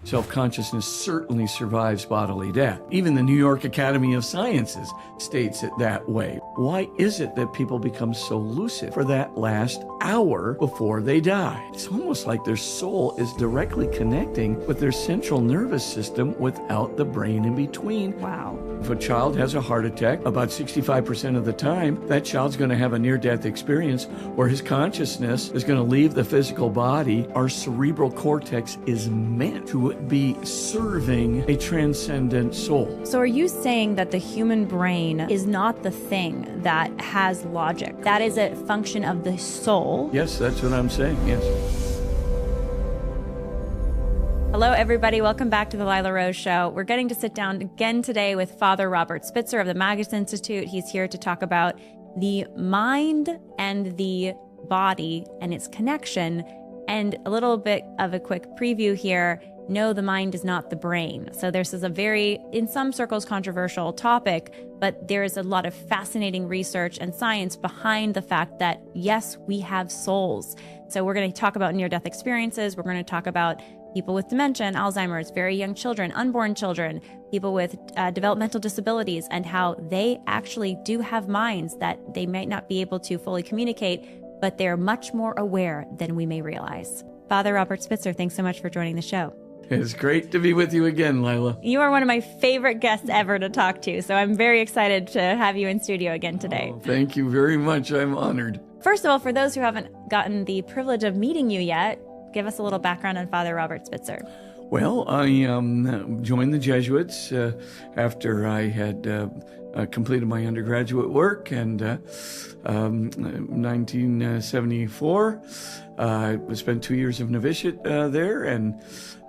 Self-consciousness certainly survives bodily death. Even the New York Academy of Sciences states it that way. Why is it that people become so lucid for that last hour before they die? It's almost like their soul is directly connecting with their central nervous system without the brain in between. Wow. If a child has a heart attack, about 65% of the time, that child's going to have a near-death experience where his consciousness is going to leave the physical body. Our cerebral cortex is meant to be serving a transcendent soul. So are you saying that the human brain is not the thing that has logic? That is a function of the soul? Yes, that's what I'm saying, yes. Hello, everybody. Welcome back to the Lila Rose Show. We're getting to sit down again today with Father Robert Spitzer of the Magus Institute. He's here to talk about the mind and the body and its connection. And a little bit of a quick preview here. No, the mind is not the brain. So this is a very, in some circles, controversial topic, but there is a lot of fascinating research and science behind the fact that, yes, we have souls. So we're going to talk about near-death experiences. We're going to talk about people with dementia and Alzheimer's, very young children, unborn children, people with developmental disabilities, and how they actually do have minds that they might not be able to fully communicate, but they're much more aware than we may realize. Father Robert Spitzer, thanks so much for joining the show. It's great to be with you again, Lila. You are one of my favorite guests ever to talk to, so I'm very excited to have you in studio again today. Oh, thank you very much. I'm honored. First of all, for those who haven't gotten the privilege of meeting you yet, give us a little background on Father Robert Spitzer. Well, I joined the Jesuits after I had completed my undergraduate work, and 1974, I spent 2 years of novitiate there, and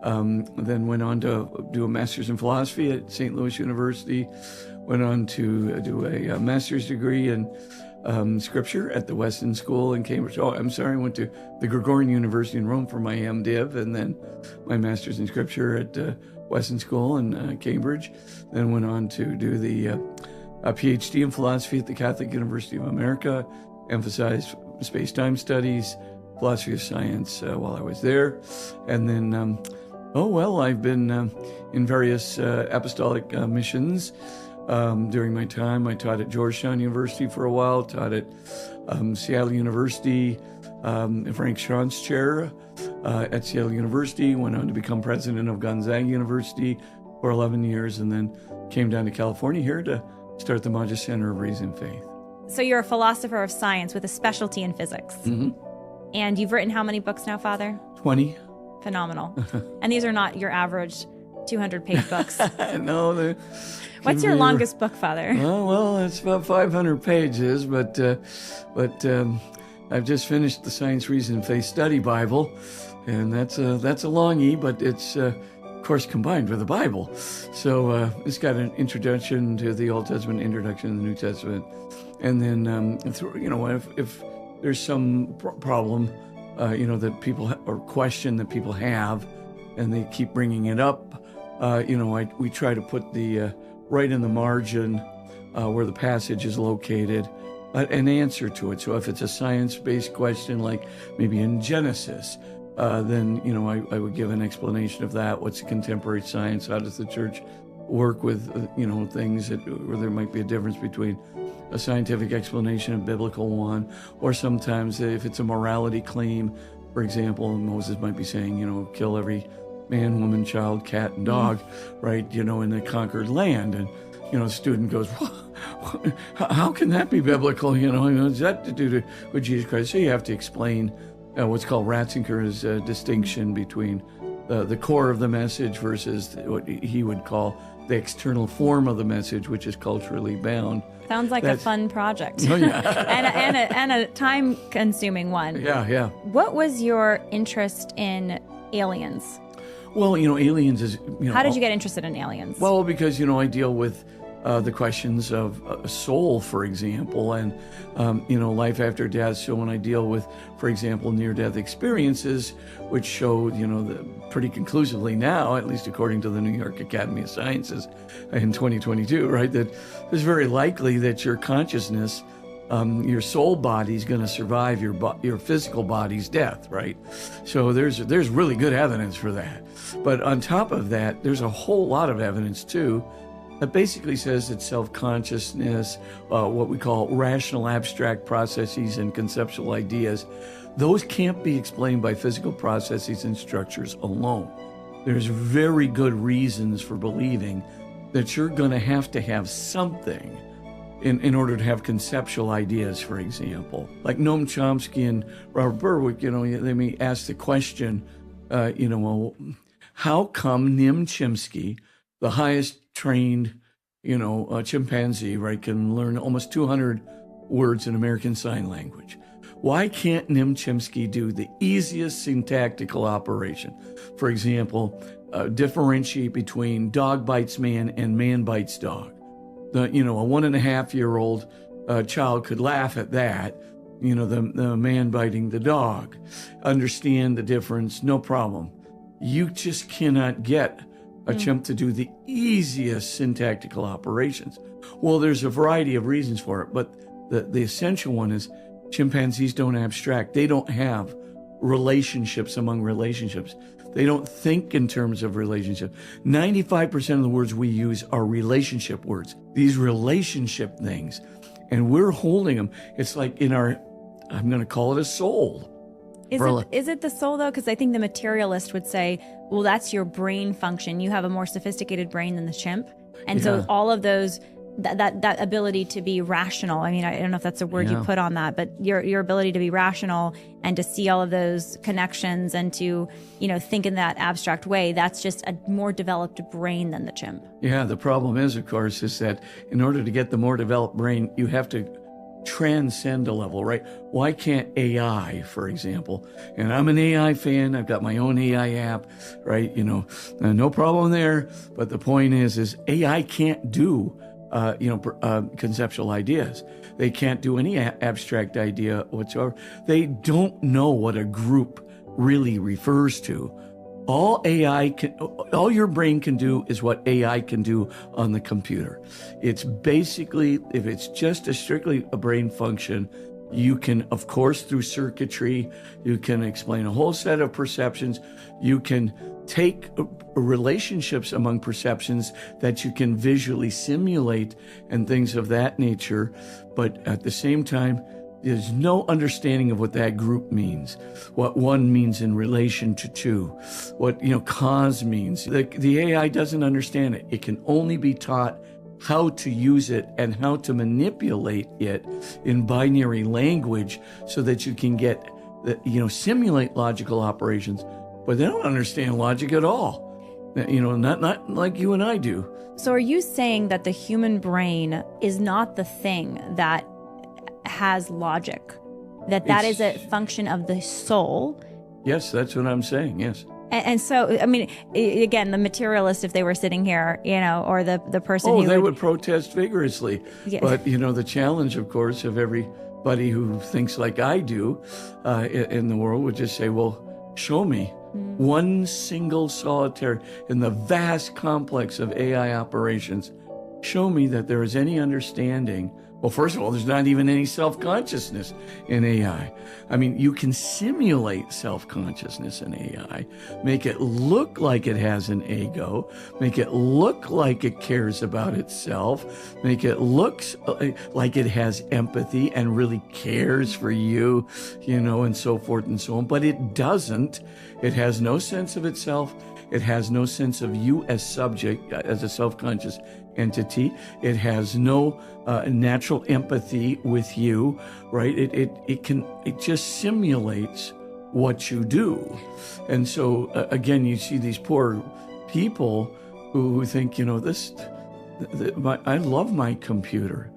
then went on to do a master's in philosophy at St. Louis University, went on to do a master's degree in scripture at the Weston School in Cambridge. I went to the Gregorian University in Rome for my MDiv, and then my master's in scripture at Weston School in Cambridge. Then went on to do the PhD in philosophy at the Catholic University of America, emphasized space-time studies, philosophy of science while I was there. And then, I've been in various apostolic missions. During my time, I taught at Georgetown University for a while, taught at Seattle University, Frank Schranz Chair at Seattle University, went on to become president of Gonzaga University for 11 years, and then came down to California here to start the Magis Center of Reason and Faith. So you're a philosopher of science with a specialty in physics. Mm-hmm. And you've written how many books now, Father? 20. Phenomenal. And these are not your average 200-page books. No. What's your longest book, Father? Well, it's about 500 pages, but I've just finished the Science, Reason, and Faith Study Bible, and that's a longie, but it's of course combined with the Bible. So it's got an introduction to the Old Testament, introduction to the New Testament, and then if there's some problem, that people or question that people have, and they keep bringing it up, we try to put the right in the margin where the passage is located, an answer to it. So if it's a science-based question, like maybe in Genesis, then I would give an explanation of that. What's contemporary science? How does the church work with things where there might be a difference between a scientific explanation and a biblical one? Or sometimes if it's a morality claim, for example, Moses might be saying, kill every man, woman, child, cat, and dog, right, in the conquered land. And, the student goes, how can that be biblical? What's that to do with Jesus Christ? So you have to explain what's called Ratzinger's distinction between the core of the message versus what he would call the external form of the message, which is culturally bound. Sounds like a fun project. Oh, yeah. and a time-consuming one. Yeah. What was your interest in aliens? Well, aliens is... How did you get interested in aliens? Well, because, I deal with the questions of a soul, for example, and, life after death. So when I deal with, for example, near-death experiences, which show, pretty conclusively now, at least according to the New York Academy of Sciences in 2022, right, that it's very likely that your consciousness your soul body is going to survive your physical body's death, right? So there's really good evidence for that. But on top of that, there's a whole lot of evidence too that basically says that self-consciousness, what we call rational abstract processes and conceptual ideas, those can't be explained by physical processes and structures alone. There's very good reasons for believing that you're going to have something in order to have conceptual ideas, for example. Like Noam Chomsky and Robert Berwick, they may ask the question, well, how come Nim Chimpsky, the highest trained, chimpanzee, right, can learn almost 200 words in American Sign Language? Why can't Nim Chimpsky do the easiest syntactical operation? For example, differentiate between dog bites man and man bites dog. A 1.5-year-old child could laugh at that, the man biting the dog. Understand the difference, no problem. You just cannot get a chimp to do the easiest syntactical operations. Well, there's a variety of reasons for it, but the essential one is chimpanzees don't abstract. They don't have relationships among relationships. They don't think in terms of relationship. 95% of the words we use are relationship words, these relationship things. And we're holding them. It's like in our, I'm going to call it a soul. Is it the soul, though? Because I think the materialist would say, well, that's your brain function. You have a more sophisticated brain than the chimp. And so all of those, that ability to be rational, I mean, I don't know if that's a word you put on that, but your ability to be rational and to see all of those connections and to, think in that abstract way, that's just a more developed brain than the chimp. Yeah, the problem is, of course, is that in order to get the more developed brain, you have to transcend a level, right? Why can't AI, for example, and I'm an AI fan, I've got my own AI app, right? No problem there. But the point is AI can't do conceptual ideas. They can't do any abstract idea whatsoever. They don't know what a group really refers to. All your brain can do is what AI can do on the computer. It's basically, if it's just strictly a brain function, you can, of course, through circuitry, you can explain a whole set of perceptions. You can take relationships among perceptions that you can visually simulate and things of that nature. But at the same time, there's no understanding of what that group means, what one means in relation to two, what, cause means. The AI doesn't understand it. It can only be taught how to use it and how to manipulate it in binary language so that you can get, simulate logical operations. But they don't understand logic at all, not like you and I do. So are you saying that the human brain is not the thing that has logic, that is a function of the soul? Yes, that's what I'm saying, yes. And so, I mean, again, the materialist, if they were sitting here, or the person who they would protest vigorously. Yeah. But, the challenge, of course, of everybody who thinks like I do in the world would just say, well, show me one single solitary, in the vast complex of AI operations, show me that there is any understanding. Well, first of all, there's not even any self-consciousness in AI. I mean, you can simulate self-consciousness in AI, make it look like it has an ego, make it look like it cares about itself, make it look like it has empathy and really cares for you, and so forth and so on. But it doesn't. It has no sense of itself. It has no sense of you as subject, as a self-conscious entity. It has no natural empathy with you, right? It just simulates what you do. And so again, you see these poor people who think, I love my computer.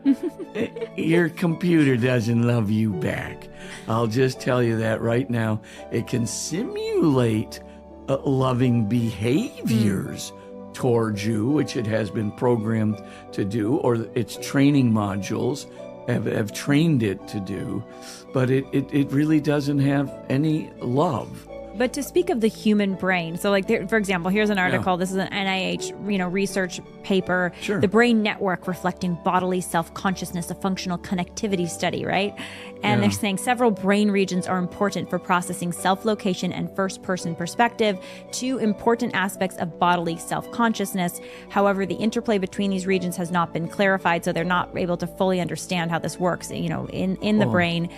Your computer doesn't love you back. I'll just tell you that right now. It can simulate loving behaviors towards you, which it has been programmed to do, or its training modules have trained it to do, but it really doesn't have any love. But to speak of the human brain, so like, for example, here's an article. This is an NIH, research paper. Sure. The brain network reflecting bodily self-consciousness, a functional connectivity study, right? And they're saying several brain regions are important for processing self-location and first-person perspective, two important aspects of bodily self-consciousness. However, the interplay between these regions has not been clarified, so they're not able to fully understand how this works, in the brain.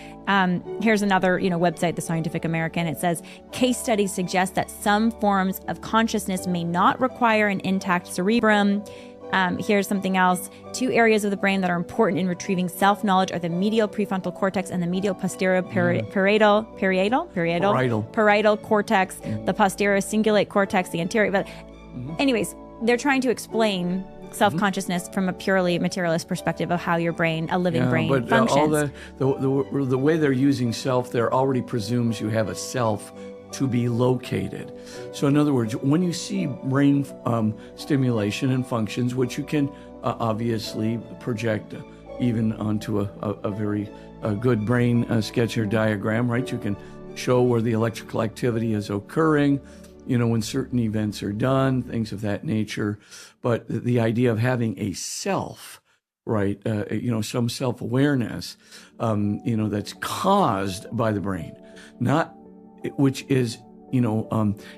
Here's another, website, The Scientific American. It says, case studies suggest that some forms of consciousness may not require an intact cerebrum. Here's something else. Two areas of the brain that are important in retrieving self-knowledge are the medial prefrontal cortex and the medial posterior parietal cortex, the posterior cingulate cortex, the anterior. But anyways, they're trying to explain self-consciousness from a purely materialist perspective of how your brain, a living brain, functions. All the way they're using self there already presumes you have a self to be located. So in other words, when you see brain stimulation and functions, which you can obviously project even onto a very good brain sketch or diagram, right? You can show where the electrical activity is occurring, when certain events are done, things of that nature. But the idea of having a self, right, some self-awareness, that's caused by the brain, which is,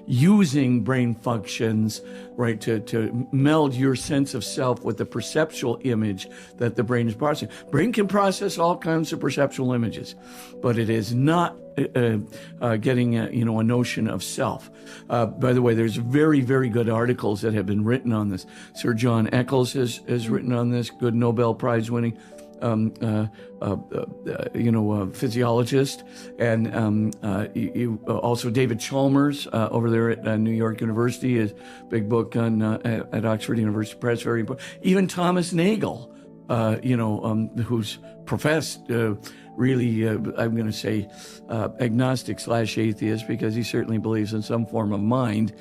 using brain functions, right, to meld your sense of self with the perceptual image that the brain is processing. Brain can process all kinds of perceptual images, but it is not getting a notion of self. By the way, there's very, very good articles that have been written on this. Sir John Eccles has written on this, good Nobel Prize winning physiologist, and also David Chalmers over there at New York University, his big book on at Oxford University Press, very important. Even Thomas Nagel, who's professed really, I'm going to say agnostic/atheist, because he certainly believes in some form of mind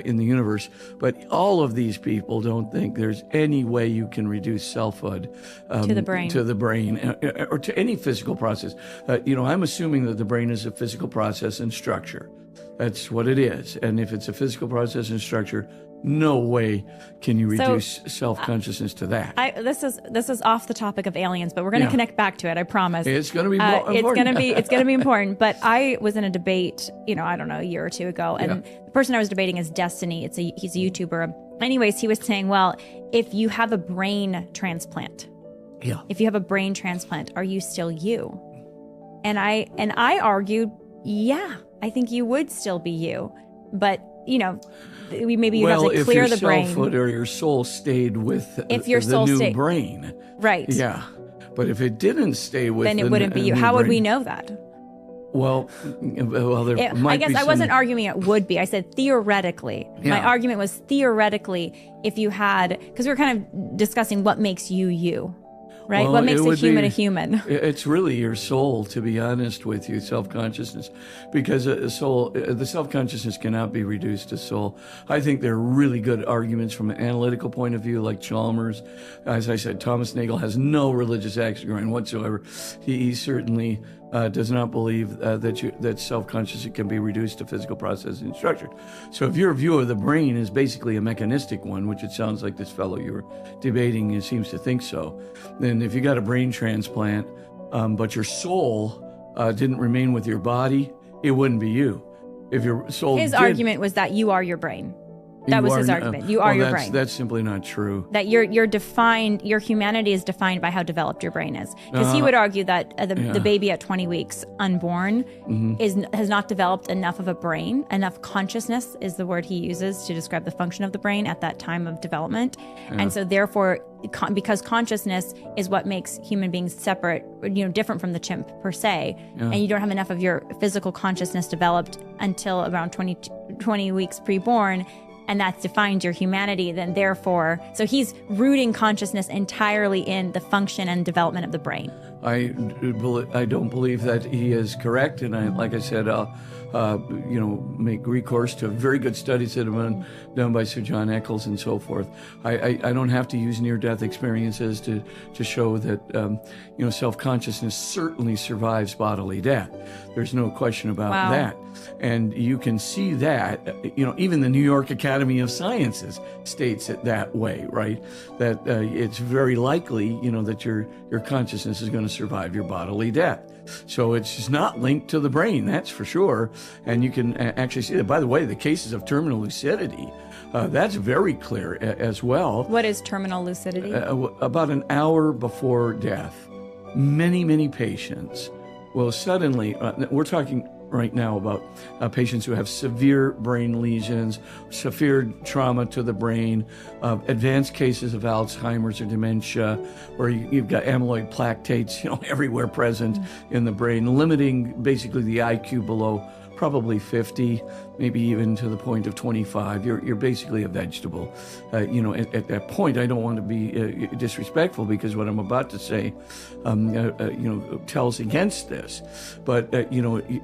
in the universe. But all of these people don't think there's any way you can reduce selfhood to the brain, or to any physical process. I'm assuming that the brain is a physical process and structure. That's what it is. And if it's a physical process and structure, no way can you reduce self-consciousness to that. This is off the topic of aliens, but we're going to connect back to it. I promise. It's going to be important. It's going to be important. But I was in a debate, I don't know, a year or two ago, and the person I was debating is Destiny. He's a YouTuber. Anyways, he was saying, well, if you have a brain transplant, are you still you? And I argued, I think you would still be you, but maybe you have to clear the brain. If your selfhood or your soul stayed with the new brain. Right. Yeah. But if it didn't stay with then it wouldn't be you. How would we know that? Well, there might I guess be I wasn't arguing it would be. I said theoretically. Yeah. My argument was theoretically, if you had, because we were kind of discussing what makes you. Right? Well, what makes a human a human? It's really your soul, to be honest with you, self-consciousness. Because the self-consciousness cannot be reduced to soul. I think there are really good arguments from an analytical point of view, like Chalmers. As I said, Thomas Nagel has no religious background whatsoever. He certainly does not believe that self-consciousness can be reduced to physical process and structure. So if your view of the brain is basically a mechanistic one, which it sounds like this fellow you were debating seems to think so, then if you got a brain transplant, but your soul didn't remain with your body, it wouldn't be you. If your soul His argument was that you are your brain. That was his argument. You are your brain. That's simply not true. That you're defined, your humanity is defined by how developed your brain is. Because he would argue that the baby at 20 weeks, unborn, has not developed enough of a brain, enough consciousness is the word he uses to describe the function of the brain at that time of development. And so therefore, because consciousness is what makes human beings separate, different from the chimp per se, and you don't have enough of your physical consciousness developed until around 20 weeks preborn, and that defines your humanity, then therefore, so he's rooting consciousness entirely in the function and development of the brain. I don't believe that he is correct, and like I said, make recourse to very good studies that have been done by Sir John Eccles and so forth. I don't have to use near-death experiences to show that self-consciousness certainly survives bodily death. There's no question about that. And you can see that, even the New York Academy of Sciences states it that way, right? That it's very likely, that your consciousness is going to survive your bodily death. So it's not linked to the brain, that's for sure. And you can actually see that. By the way, the cases of terminal lucidity, that's very clear as well. What is terminal lucidity? About an hour before death, many patients will suddenly, we're talking right now about patients who have severe brain lesions, severe trauma to the brain, advanced cases of Alzheimer's or dementia, where you've got amyloid plaques, everywhere present in the brain, limiting basically the IQ below probably 50, maybe even to the point of 25. You're basically a vegetable. At that point, I don't want to be disrespectful, because what I'm about to say, tells against this. But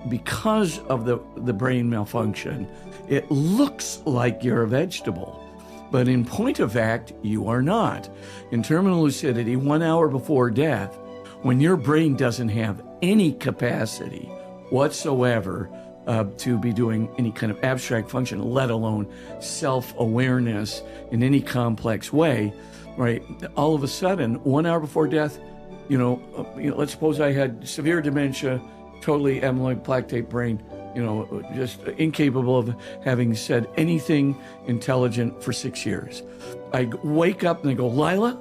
because of the brain malfunction, it looks like you're a vegetable. But in point of fact, you are not. In terminal lucidity, 1 hour before death, when your brain doesn't have any capacity whatsoever to be doing any kind of abstract function, let alone self-awareness in any complex way, right? All of a sudden, 1 hour before death, let's suppose I had severe dementia, totally amyloid plaque brain, just incapable of having said anything intelligent for 6 years. I wake up and I go, Lila,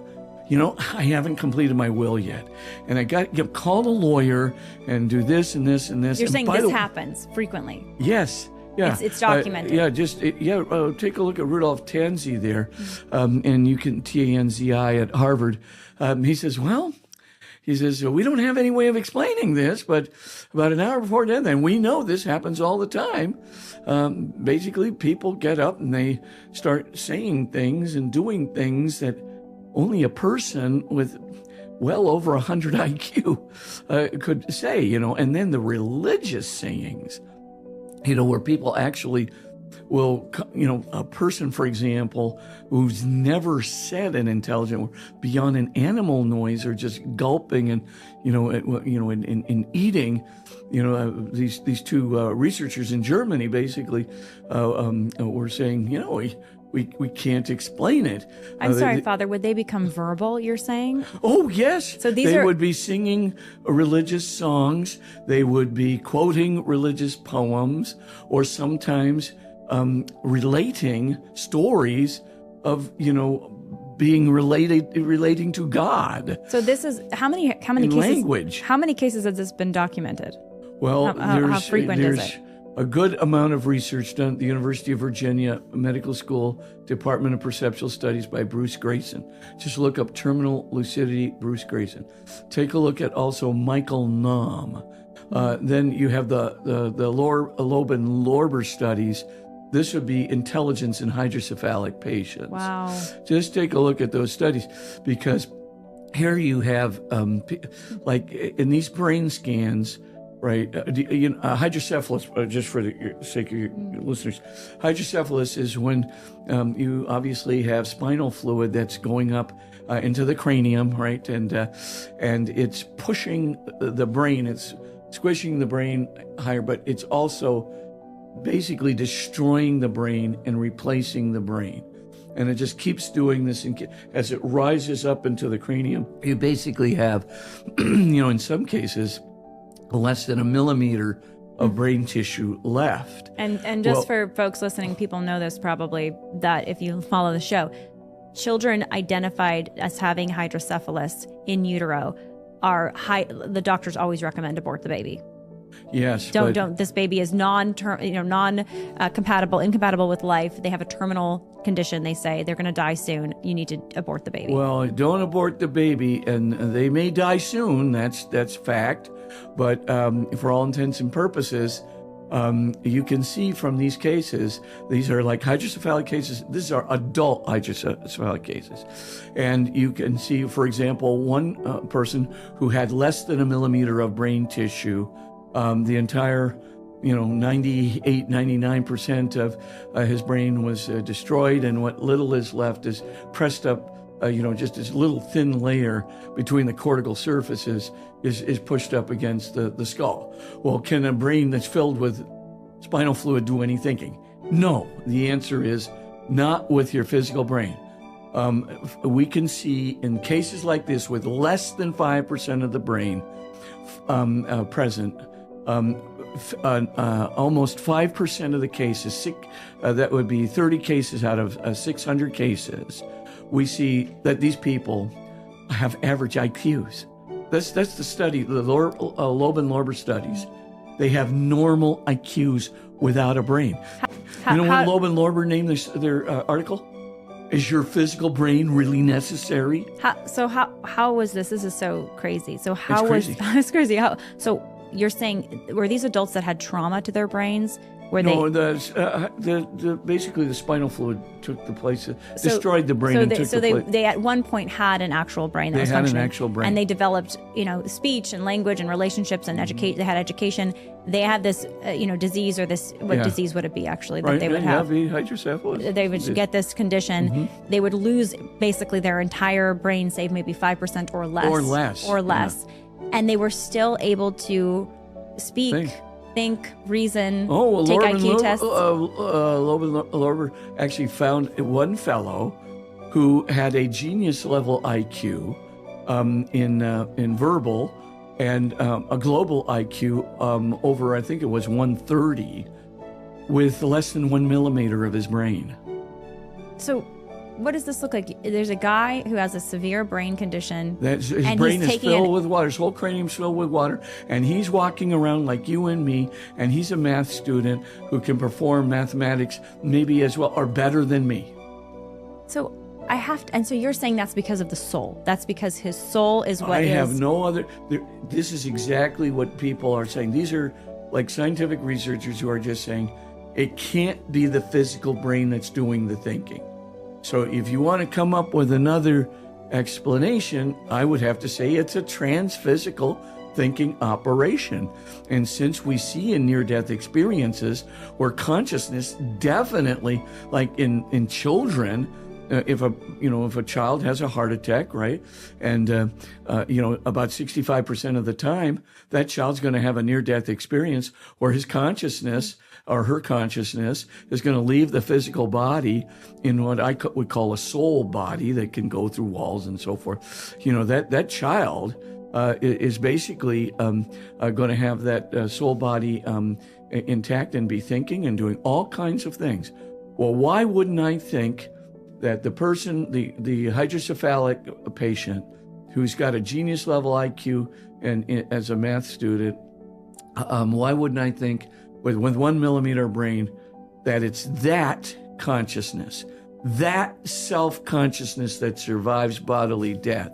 I haven't completed my will yet. And I got to call a lawyer and do this and this and this. You're saying this happens frequently? Yes. Yeah. It's documented. Take a look at Rudolph Tanzi there. And you can, Tanzi at Harvard. He says, we don't have any way of explaining this, but about an hour before death, and we know this happens all the time. Basically, people get up and they start saying things and doing things that only a person with well over 100 IQ could say, and then the religious sayings, where people actually will, a person, for example, who's never said an intelligent word beyond an animal noise or just gulping and, in eating, these two researchers in Germany basically were saying, we can't explain it. I'm sorry, Father, would they become verbal, you're saying? Oh, yes. So they would be singing religious songs. They would be quoting religious poems, or sometimes relating stories of, being relating to God. So this is, how many cases? Language. How many cases has this been documented? Well, how frequent is it? A good amount of research done at the University of Virginia Medical School, Department of Perceptual Studies by Bruce Grayson. Just look up terminal lucidity, Bruce Grayson. Take a look at also Michael Naum. Then you have the Loeb and Lorber studies. This would be intelligence in hydrocephalic patients. Wow. Just take a look at those studies, because here you have, like in these brain scans, right, hydrocephalus, just for the sake of your listeners, hydrocephalus is when you obviously have spinal fluid that's going up into the cranium, right, and it's pushing the brain, it's squishing the brain higher, but it's also basically destroying the brain and replacing the brain. And it just keeps doing this as it rises up into the cranium. You basically have, in some cases, less than a millimeter of brain tissue left. And just for folks listening, people know this probably, that if you follow the show, children identified as having hydrocephalus in utero the doctors always recommend abort the baby. Yes. Don't. This baby is incompatible with life. They have a terminal condition. They say they're going to die soon. You need to abort the baby. Well, don't abort the baby, and they may die soon. That's fact. But for all intents and purposes, you can see from these cases, these are like hydrocephalic cases. These are adult hydrocephalic cases. And you can see, for example, one person who had less than a millimeter of brain tissue, the entire 98, 99% of his brain was destroyed, and what little is left is pressed up, just this little thin layer between the cortical surfaces is pushed up against the skull. Well, can a brain that's filled with spinal fluid do any thinking? No. The answer is not with your physical brain. We can see in cases like this with less than 5% of the brain present, almost 5% of the cases, that would be 30 cases out of 600 cases, we see that these people have average IQs. That's the study, the Loeb and Lorber studies. They have normal IQs without a brain. What Loeb and Lorber named their article? Is your physical brain really necessary? How was this? This is so crazy. So how It's crazy. It's crazy. So you're saying, were these adults that had trauma to their brains? Basically the spinal fluid took the place, destroyed the brain, They at one point had an actual brain that was functioning. They had an actual brain, and they developed, speech and language and relationships and educate. They had education. They had this, disease or this. What disease would it be actually that they would have? The hydrocephalus. They would get this condition. Mm-hmm. They would lose basically their entire brain, save maybe 5% or less. Or less. Yeah. And they were still able to speak. Think, reason, take IQ tests. Loeb and Lorber actually found one fellow who had a genius level IQ in verbal and a global IQ over, I think it was 130, with less than 1 millimeter of his brain. So what does this look like? There's a guy who has a severe brain condition. His brain is filled with water. His whole cranium is filled with water. And he's walking around like you and me. And he's a math student who can perform mathematics maybe as well or better than me. So and so you're saying that's because of the soul. That's because his soul is what I have no other. This is exactly what people are saying. These are like scientific researchers who are just saying it can't be the physical brain that's doing the thinking. So if you want to come up with another explanation, I would have to say it's a transphysical thinking operation. And since we see in near-death experiences where consciousness definitely, like in children, if a child has a heart attack, right, and about 65% of the time, that child's going to have a near-death experience where his consciousness or her consciousness is going to leave the physical body in what I would call a soul body that can go through walls and so forth. That child is basically going to have that soul body intact and be thinking and doing all kinds of things. Well, why wouldn't I think that the person, the hydrocephalic patient who's got a genius level IQ and as a math student, why wouldn't I think with 1 millimeter brain that it's that consciousness, that self-consciousness that survives bodily death?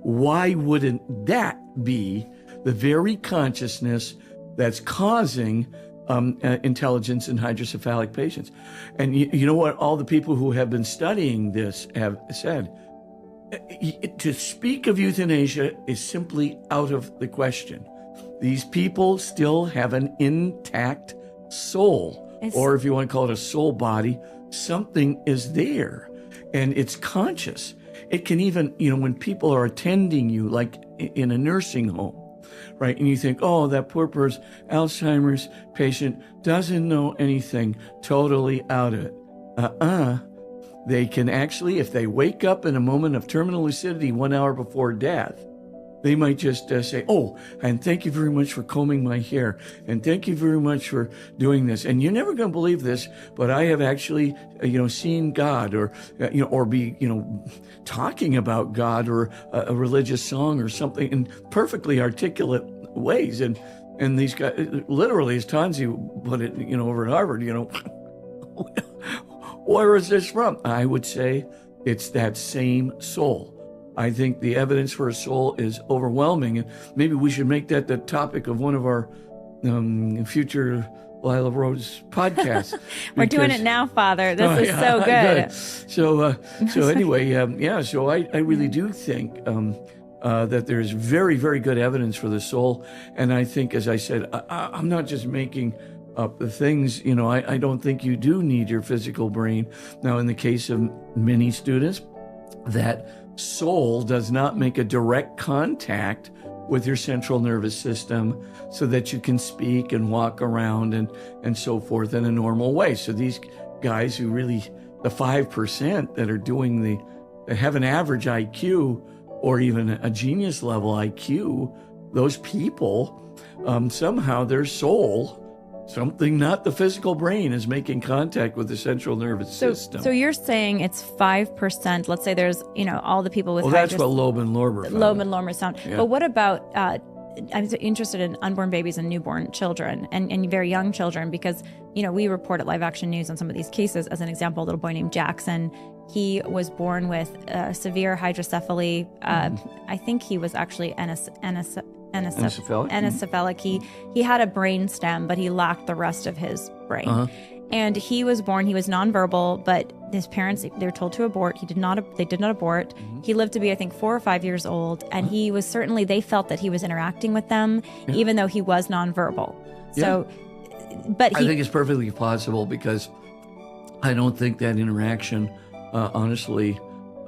Why wouldn't that be the very consciousness that's causing intelligence in hydrocephalic patients? And you know what all the people who have been studying this have said? To speak of euthanasia is simply out of the question. These people still have an intact soul, or if you want to call it a soul body, something is there, and it's conscious. It can even, when people are attending you, like in a nursing home, right? And you think, oh, that poor person, Alzheimer's patient, doesn't know anything, totally out of it. They can actually, if they wake up in a moment of terminal lucidity 1 hour before death, they might just say, oh, and thank you very much for combing my hair, and thank you very much for doing this. And you're never going to believe this, but I have actually, seen God, or be, talking about God or a religious song or something in perfectly articulate ways. And these guys, literally, as Tanzi put it, over at Harvard, where is this from? I would say it's that same soul. I think the evidence for a soul is overwhelming, and maybe we should make that the topic of one of our future Lila Rose podcasts. We're doing it now, Father. This is so good. So anyway, so I really do think that there's very, very good evidence for the soul, and I think, as I said, I'm not just making the things, I don't think you do need your physical brain. Now, in the case of many students, that soul does not make a direct contact with your central nervous system so that you can speak and walk around and so forth in a normal way. So these guys who really, the 5% that are doing they have an average IQ or even a genius level IQ, those people, somehow their soul, something not the physical brain, is making contact with the central nervous system. So you're saying it's 5%. Let's say there's, all the people with that's what Loeb and Lorber found. Loeb and Lorber found. Yeah. But what about, I'm interested in unborn babies and newborn children and very young children, because, we report at Live Action News on some of these cases. As an example, a little boy named Jackson, he was born with severe hydrocephaly. I think he was actually anencephalic. He had a brain stem, but he lacked the rest of his brain. And he was born, he was nonverbal, but his parents, they were told to abort. They did not abort. He lived to be, I think, 4 or 5 years old. And he was they felt that he was interacting with them, even though he was nonverbal. So, but I think it's perfectly possible, because I don't think that interaction, honestly,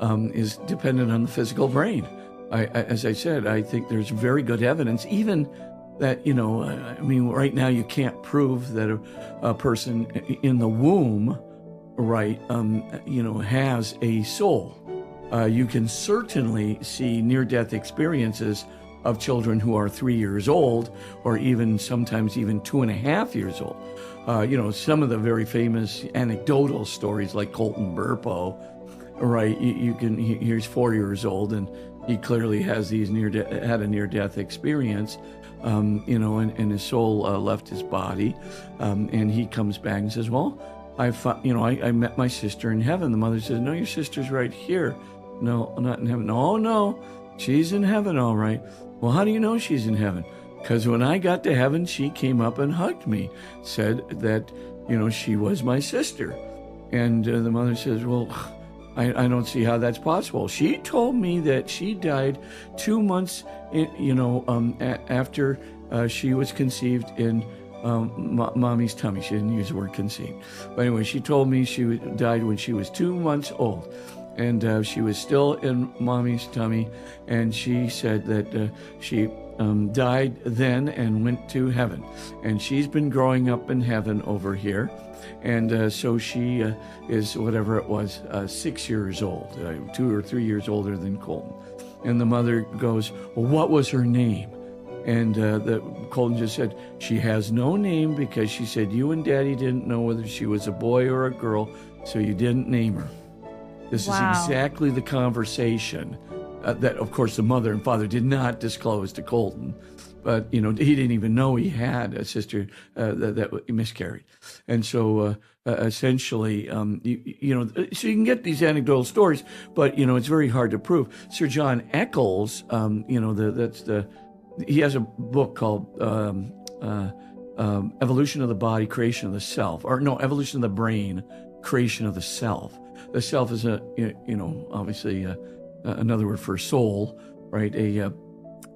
is dependent on the physical brain. As I said, I think there's very good evidence, even that, right now you can't prove that a person in the womb, has a soul. You can certainly see near-death experiences of children who are 3 years old, or sometimes even 2.5 years old. Some of the very famous anecdotal stories, like Colton Burpo, he's 4 years old, and he clearly has had a near-death experience, and his soul left his body, and he comes back and says, "Well, I met my sister in heaven." The mother says, "No, your sister's right here." "No, not in heaven." No, she's in heaven, all right." "Well, how do you know she's in heaven?" "Because when I got to heaven, she came up and hugged me, said that, she was my sister." And the mother says, "Well, I don't see how that's possible. She told me that she died 2 months, after she was conceived in mommy's tummy." She didn't use the word conceived. But anyway, she told me she died when she was 2 months old. And she was still in mommy's tummy. And she said that she died then and went to heaven. And she's been growing up in heaven over here. And so she is, whatever it was, 6 years old, 2 or 3 years older than Colton. And the mother goes, "Well, what was her name?" And Colton just said, "She has no name, because she said you and Daddy didn't know whether she was a boy or a girl, so you didn't name her." This is exactly the conversation that, of course, the mother and father did not disclose to Colton. But, he didn't even know he had a sister that miscarried. And so essentially, so you can get these anecdotal stories, but, it's very hard to prove. Sir John Eccles, he has a book called Evolution of the Body, Creation of the Self, Evolution of the Brain, Creation of the Self. The self is obviously another word for soul, right?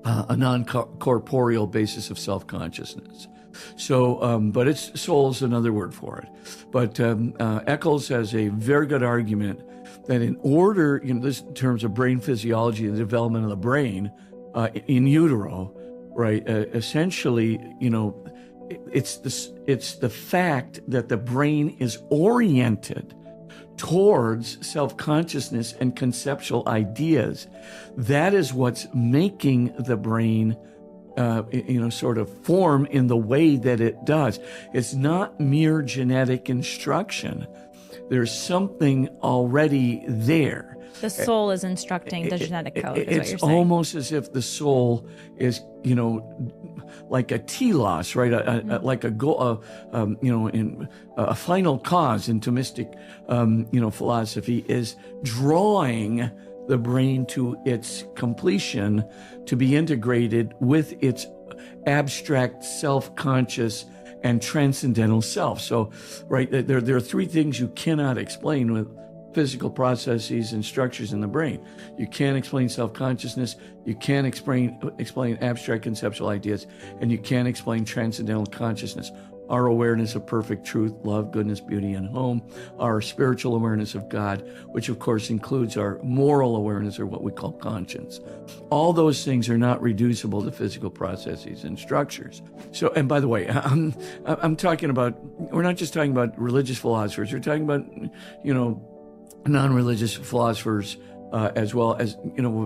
A non-corporeal basis of self-consciousness. So, but soul is another word for it. But Eccles has a very good argument that in order, this in terms of brain physiology and the development of the brain in utero, right? Essentially, it's the fact that the brain is oriented towards self-consciousness and conceptual ideas. That is what's making the brain, sort of form in the way that it does. It's not mere genetic instruction. There's something already there. The soul is instructing the genetic code, is what you're saying. It's almost as if the soul is, like a telos, right? Like a goal, in a final cause in Thomistic, philosophy, is drawing the brain to its completion to be integrated with its abstract, self-conscious, and transcendental self. So, right, there are three things you cannot explain with physical processes and structures in the brain. You can't explain self-consciousness, you can't explain abstract conceptual ideas, and you can't explain transcendental consciousness. our awareness of perfect truth, love, goodness, beauty, and home, our spiritual awareness of God, which of course includes our moral awareness, or what we call conscience. All those things are not reducible to physical processes and structures. So, and by the way, I'm talking about, we're not just talking about religious philosophers, we're talking about, non-religious philosophers, as well as,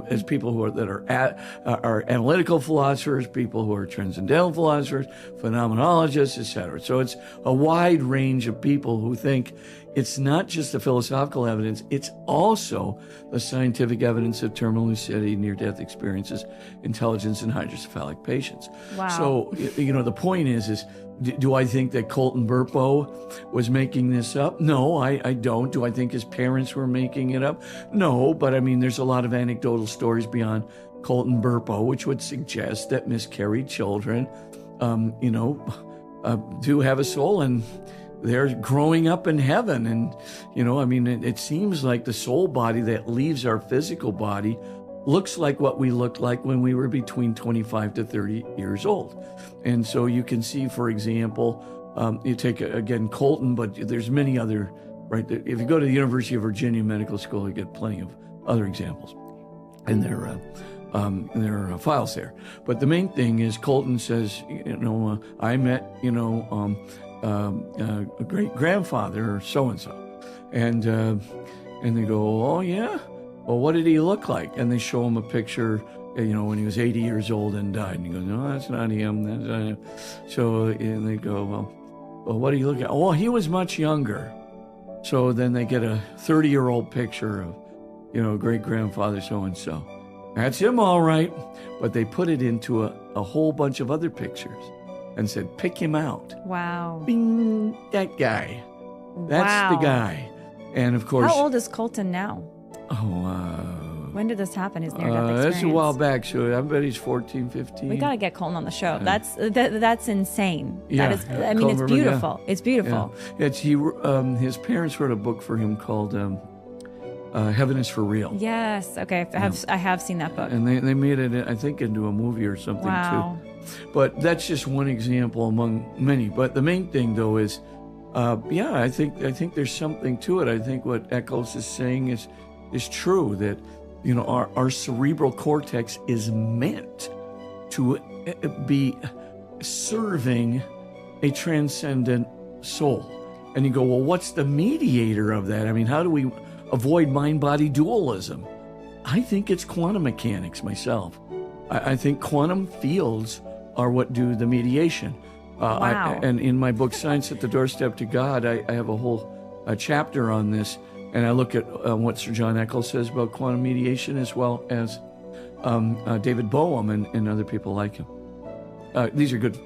as people that are analytical philosophers, people who are transcendental philosophers, phenomenologists, etc. So it's a wide range of people who think it's not just the philosophical evidence, it's also the scientific evidence of terminal lucidity, near-death experiences, intelligence, and hydrocephalic patients. Wow. So, the point is do I think that Colton Burpo was making this up? No, I don't. Do I think his parents were making it up? No, but I mean, there's a lot of anecdotal stories beyond Colton Burpo, which would suggest that miscarried children, do have a soul, and they're growing up in heaven. And, it seems like the soul body that leaves our physical body looks like what we looked like when we were between 25 to 30 years old. And so you can see, for example, you take, again, Colton, but there's many other, right? If you go to the University of Virginia Medical School, you get plenty of other examples in their files there. But the main thing is Colton says, I met, a great-grandfather or so-and-so. And they go, oh, yeah? Well, what did he look like? And they show him a picture, when he was 80 years old and died. And he goes, no, that's not him. That's not him. So and they go, well, what do you look at? Oh, he was much younger. So then they get a 30-year-old picture of, great-grandfather so-and-so. That's him, all right. But they put it into a whole bunch of other pictures and said, pick him out. Wow. Bing, that guy. That's the guy. And, of course... How old is Colton now? When did this happen? His near-death experience? That's a while back, so I bet he's 14, 15. We got to get Colton on the show. That's insane. Yeah, it's beautiful. Yeah. It's beautiful. Yeah. His parents wrote a book for him called Heaven is for Real. Yes. Okay. I have seen that book. And they made it, I think, into a movie or something too. But that's just one example among many. But the main thing, though, is, I think there's something to it. I think what Eccles is saying is true, that our cerebral cortex is meant to be serving a transcendent soul. And you go, well, what's the mediator of that? I mean, how do we avoid mind-body dualism? I think it's quantum mechanics myself. I think quantum fields are what do the mediation. Wow. And in my book, Science at the Doorstep to God, I have a whole chapter on this. And I look at what Sir John Eccles says about quantum mediation, as well as David Bohm and other people like him. These are good.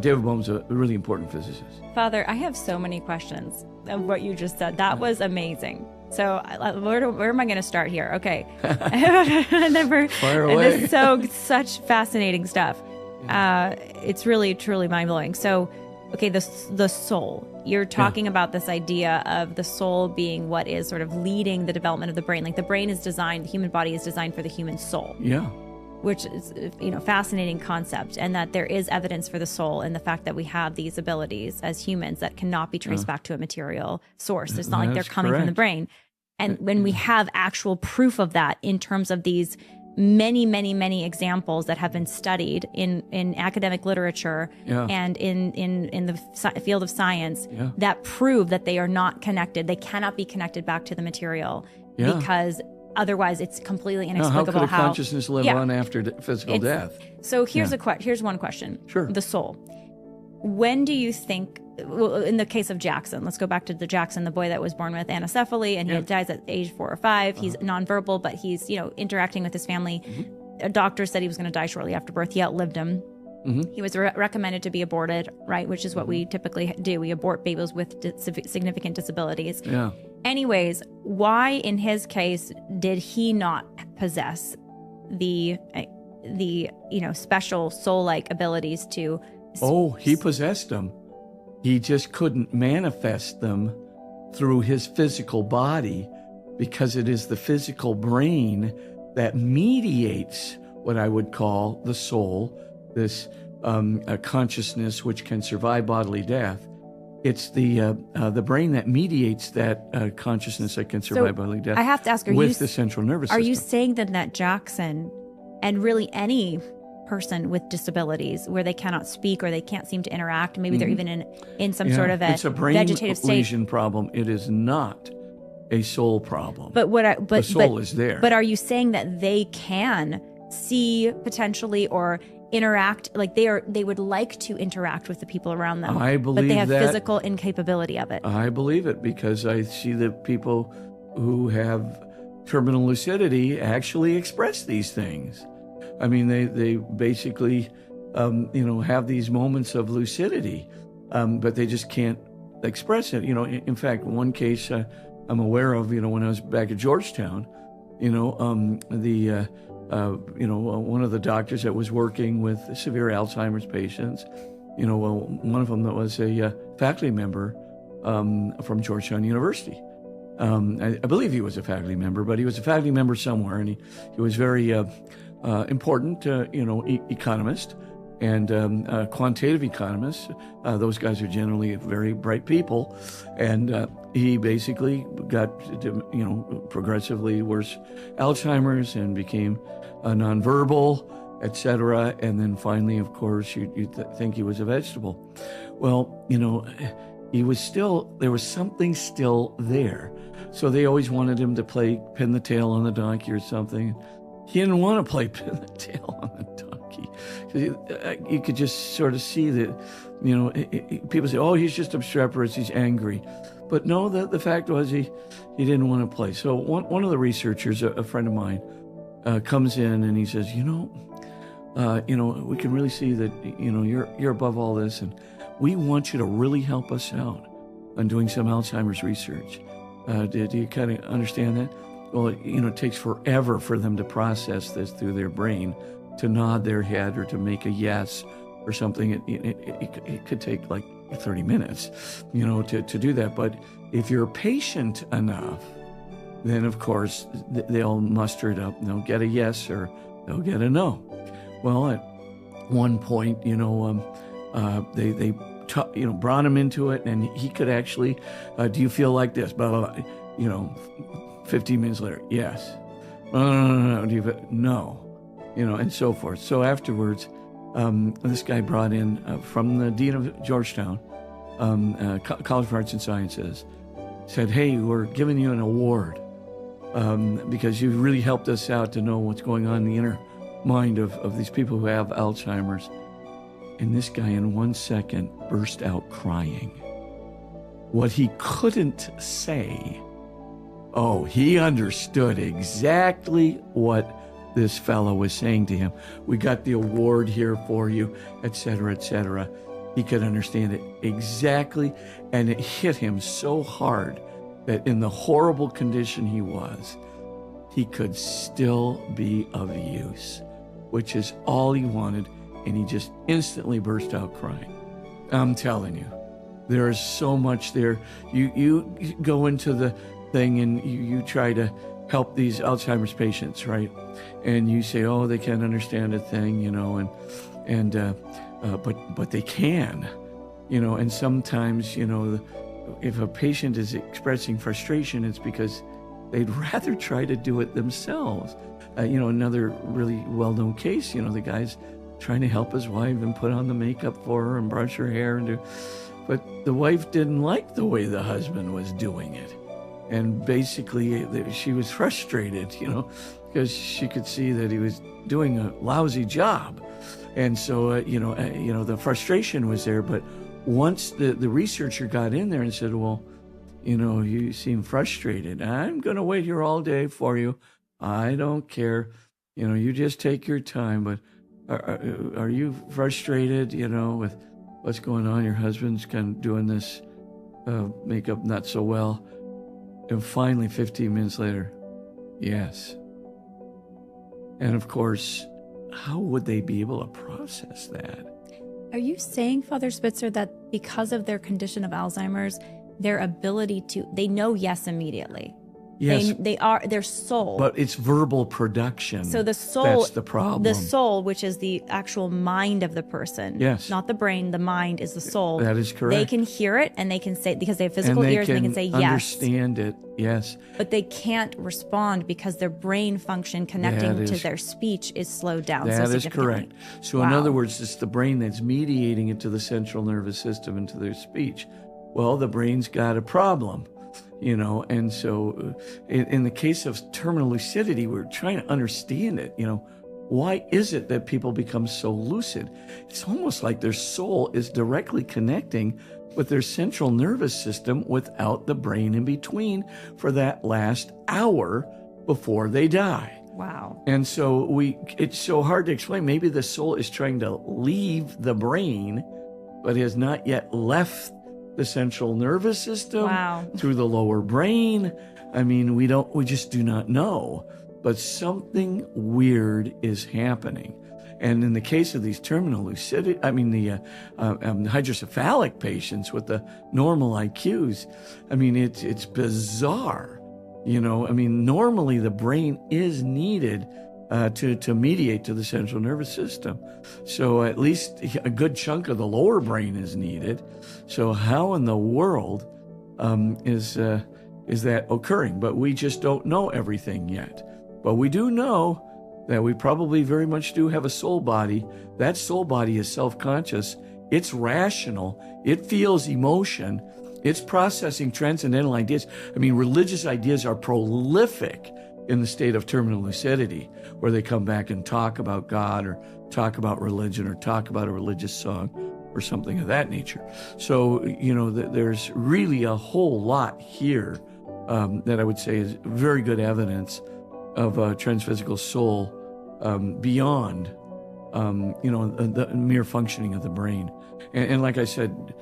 David Bohm's a really important physicist. Father, I have so many questions of what you just said. That was amazing. So where am I going to start here? Okay. Fire away. This is such fascinating stuff. It's really, truly mind-blowing. So, okay, the soul. You're talking about this idea of the soul being what is sort of leading the development of the brain. Like the brain is designed, the human body is designed for the human soul. Yeah. Which is, fascinating concept. And that there is evidence for the soul and the fact that we have these abilities as humans that cannot be traced back to a material source. It's not like they're coming from the brain. And when we have actual proof of that in terms of these many, many, many examples that have been studied in academic literature and in the field of science that prove that they are not connected. They cannot be connected back to the material because otherwise it's completely inexplicable. How could a consciousness live on after physical death? So here's one question. Sure. The soul. When do you think, well, in the case of Jackson, let's go back to the Jackson, the boy that was born with anencephaly, and he dies at age 4 or 5. He's nonverbal, but he's, interacting with his family. A doctor said he was going to die shortly after birth. He outlived him. He was recommended to be aborted, right? Which is what we typically do. We abort babies with significant disabilities. Yeah. Anyways, why in his case did he not possess the special soul-like abilities to... Oh, he possessed them. He just couldn't manifest them through his physical body because it is the physical brain that mediates what I would call the soul, this a consciousness which can survive bodily death. It's the brain that mediates that consciousness that can survive bodily death. I have to ask, with the central nervous system. Are you saying then that Jackson, and really any person with disabilities where they cannot speak or they can't seem to interact, maybe they're even in some sort of it's a brain vegetative state lesion problem. It is not a soul problem. But the soul is there. But are you saying that they can see potentially or interact, like they would like to interact with the people around them? I believe but they have that, physical incapability of it. I believe it because I see the people who have terminal lucidity actually express these things. I mean, they basically, have these moments of lucidity, but they just can't express it. In fact, one case I'm aware of, when I was back at Georgetown, one of the doctors that was working with severe Alzheimer's patients, one of them that was a faculty member from Georgetown University. I believe he was a faculty member, but he was a faculty member somewhere, and he was very important, economist and quantitative economists. Those guys are generally very bright people, and he basically got progressively worse Alzheimer's and became nonverbal, etc. And then finally, of course, you'd think he was a vegetable. Well, he was still, there was something still there. So they always wanted him to play pin the tail on the donkey or something. He didn't want to play pin the tail on the donkey. You could just sort of see that, people say, oh, he's just obstreperous, he's angry. But no, the fact was he didn't want to play. So one of the researchers, a friend of mine, comes in and he says, we can really see that, you're above all this, and we want you to really help us out on doing some Alzheimer's research. Do you kind of understand that? Well, it takes forever for them to process this through their brain, to nod their head or to make a yes or something. It could take like 30 minutes, to do that. But if you're patient enough, then of course they'll muster it up and they'll get a yes or they'll get a no. Well, at one point, they brought him into it, and he could actually, do you feel like this? Blah, blah, blah. 15 minutes later, yes. No. Do you no? And so forth. So afterwards, this guy brought in from the dean of Georgetown, College of Arts and Sciences, said, hey, we're giving you an award because you really helped us out to know what's going on in the inner mind of these people who have Alzheimer's. And this guy in 1 second burst out crying. What he couldn't say, he understood exactly what this fellow was saying to him. We got the award here for you, etc., etc. He could understand it exactly, and it hit him so hard that in the horrible condition he was, he could still be of use, which is all he wanted. And he just instantly burst out crying. I'm telling you, there is so much there. You go into the thing and you try to help these Alzheimer's patients, right? And you say, oh, they can't understand a thing, but they can, and sometimes, if a patient is expressing frustration, it's because they'd rather try to do it themselves. Another really well-known case, the guy's trying to help his wife and put on the makeup for her and brush her hair but the wife didn't like the way the husband was doing it. And basically she was frustrated, because she could see that he was doing a lousy job. And so, the frustration was there. But once the researcher got in there and said, well, you seem frustrated. I'm going to wait here all day for you. I don't care. You just take your time. But are you frustrated, with what's going on? Your husband's kind of doing this makeup not so well. And finally, 15 minutes later, yes. And of course, how would they be able to process that? Are you saying, Father Spitzer, that because of their condition of Alzheimer's, their ability they know yes immediately? Yes. Their soul. But it's verbal production. So the soul, that's the problem. The soul, which is the actual mind of the person, yes, not the brain. The mind is the soul. That is correct. They can hear it and they can say, because they have physical ears, and they can say yes. Understand it, yes. But they can't respond because their brain function connecting to their speech is slowed down. That is correct. So in other words, it's the brain that's mediating it to the central nervous system and to their speech. Well, the brain's got a problem. And so in the case of terminal lucidity, we're trying to understand it. Why is it that people become so lucid? It's almost like their soul is directly connecting with their central nervous system without the brain in between for that last hour before they die. Wow. And so it's so hard to explain. Maybe the soul is trying to leave the brain, but has not yet left the central nervous system through the lower brain. I mean, we just do not know, but something weird is happening. And in the case of these terminal lucidity, the hydrocephalic patients with the normal IQs, it's bizarre. Normally the brain is needed to mediate to the central nervous system. So at least a good chunk of the lower brain is needed. So how in the world is that occurring? But we just don't know everything yet. But we do know that we probably very much do have a soul body. That soul body is self-conscious. It's rational. It feels emotion. It's processing transcendental ideas. Religious ideas are prolific in the state of terminal lucidity, where they come back and talk about God or talk about religion or talk about a religious song or something of that nature. So, there's really a whole lot here that I would say is very good evidence of a transphysical soul beyond, the mere functioning of the brain. And like I said,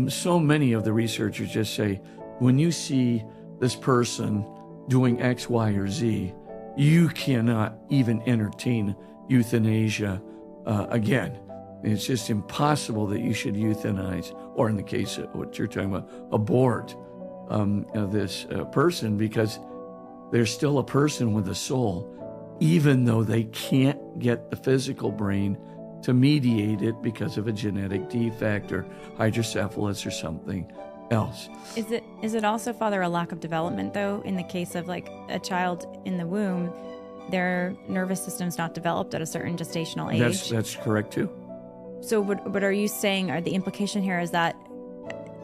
so many of the researchers just say, when you see this person doing X, Y, or Z, you cannot even entertain euthanasia again. It's just impossible that you should euthanize, or in the case of what you're talking about, abort this person, because they're still a person with a soul, even though they can't get the physical brain to mediate it because of a genetic defect or hydrocephalus or something else. Is it also, Father, a lack of development, though, in the case of like a child in the womb, their nervous system's not developed at a certain gestational age? That's correct too. So what are you saying, or the implication here is that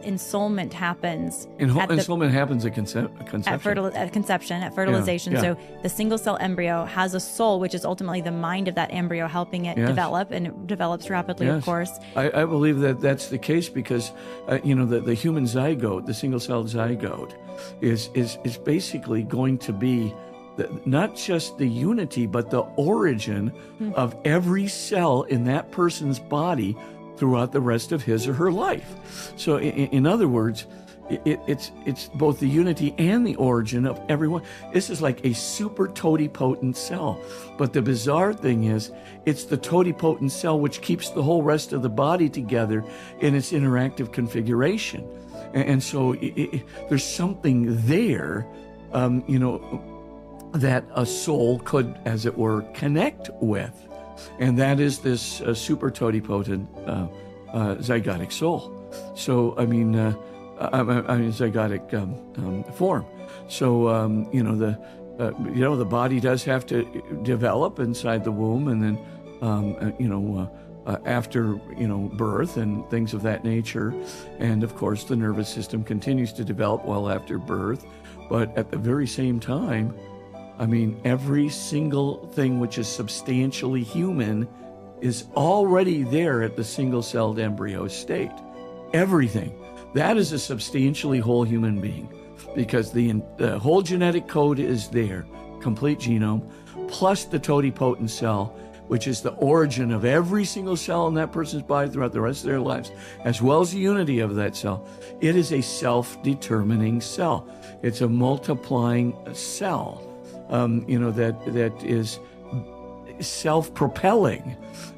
ensoulment happens ensoulment happens at conception. At fertilization. Yeah. So the single cell embryo has a soul, which is ultimately the mind of that embryo helping it develop, and it develops rapidly, of course. I believe that that's the case because, the human zygote, the single cell zygote, is basically going to be not just the unity, but the origin of every cell in that person's body throughout the rest of his or her life. So in other words, it's both the unity and the origin of everyone. This is like a super totipotent cell. But the bizarre thing is, it's the totipotent cell which keeps the whole rest of the body together in its interactive configuration. And so there's something there, that a soul could, as it were, connect with. And that is this super totipotent zygotic soul. So, zygotic form. So, the body does have to develop inside the womb, and then, after, birth and things of that nature. And of course, the nervous system continues to develop well after birth. But at the very same time, every single thing which is substantially human is already there at the single-celled embryo state. Everything. That is a substantially whole human being, because the whole genetic code is there, complete genome, plus the totipotent cell, which is the origin of every single cell in that person's body throughout the rest of their lives, as well as the unity of that cell. It is a self-determining cell. It's a multiplying cell. That is self-propelling.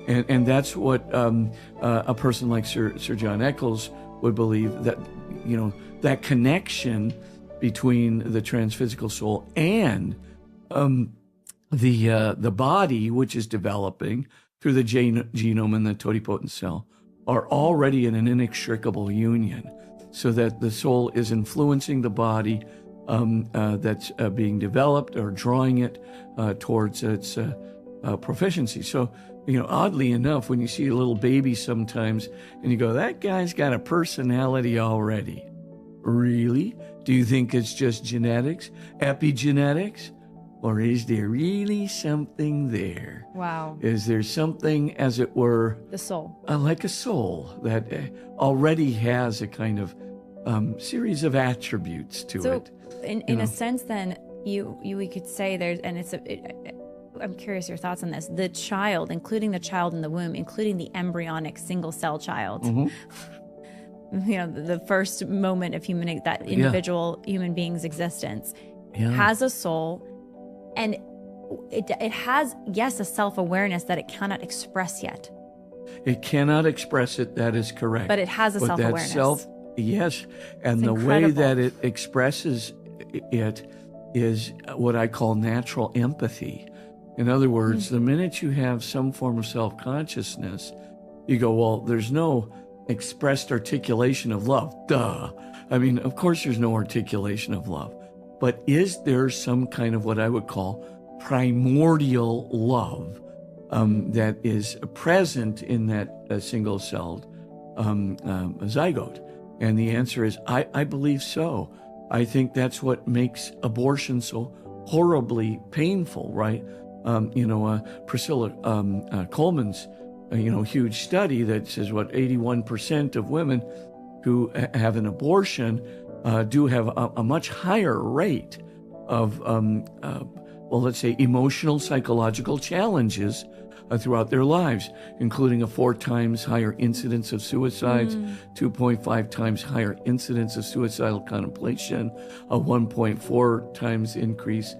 And that's what a person like Sir John Eccles would believe, that, that connection between the transphysical soul and the body, which is developing through the genome and the totipotent cell, are already in an inextricable union, so that the soul is influencing the body that's being developed or drawing it towards its proficiency. So, oddly enough, when you see a little baby sometimes and you go, that guy's got a personality already. Really? Do you think it's just genetics, epigenetics? Or is there really something there? Wow. Is there something, as it were, the soul, like a soul that already has a kind of series of attributes to it? So, in a sense, then we could say there's, and I'm curious your thoughts on this. The child, including the child in the womb, including the embryonic single cell child. The first moment of that individual human being's existence has a soul. And it has, yes, a self-awareness that it cannot express yet. It cannot express it, that is correct. But it has a self-awareness. Yes, and it's the incredible. way that it expresses it is what I call natural empathy. In other words, the minute you have some form of self-consciousness, you go, well, there's no expressed articulation of love. Duh. I mean, of course there's no articulation of love. But is there some kind of what I would call primordial love that is present in that single-celled zygote? And the answer is, I believe so. I think that's what makes abortion so horribly painful, right? Priscilla Coleman's, huge study that says 81% of women who have an abortion do have a much higher rate of, let's say, emotional, psychological challenges throughout their lives, including a 4 times higher incidence of suicides, 2.5 times higher incidence of suicidal contemplation, a 1.4 times increase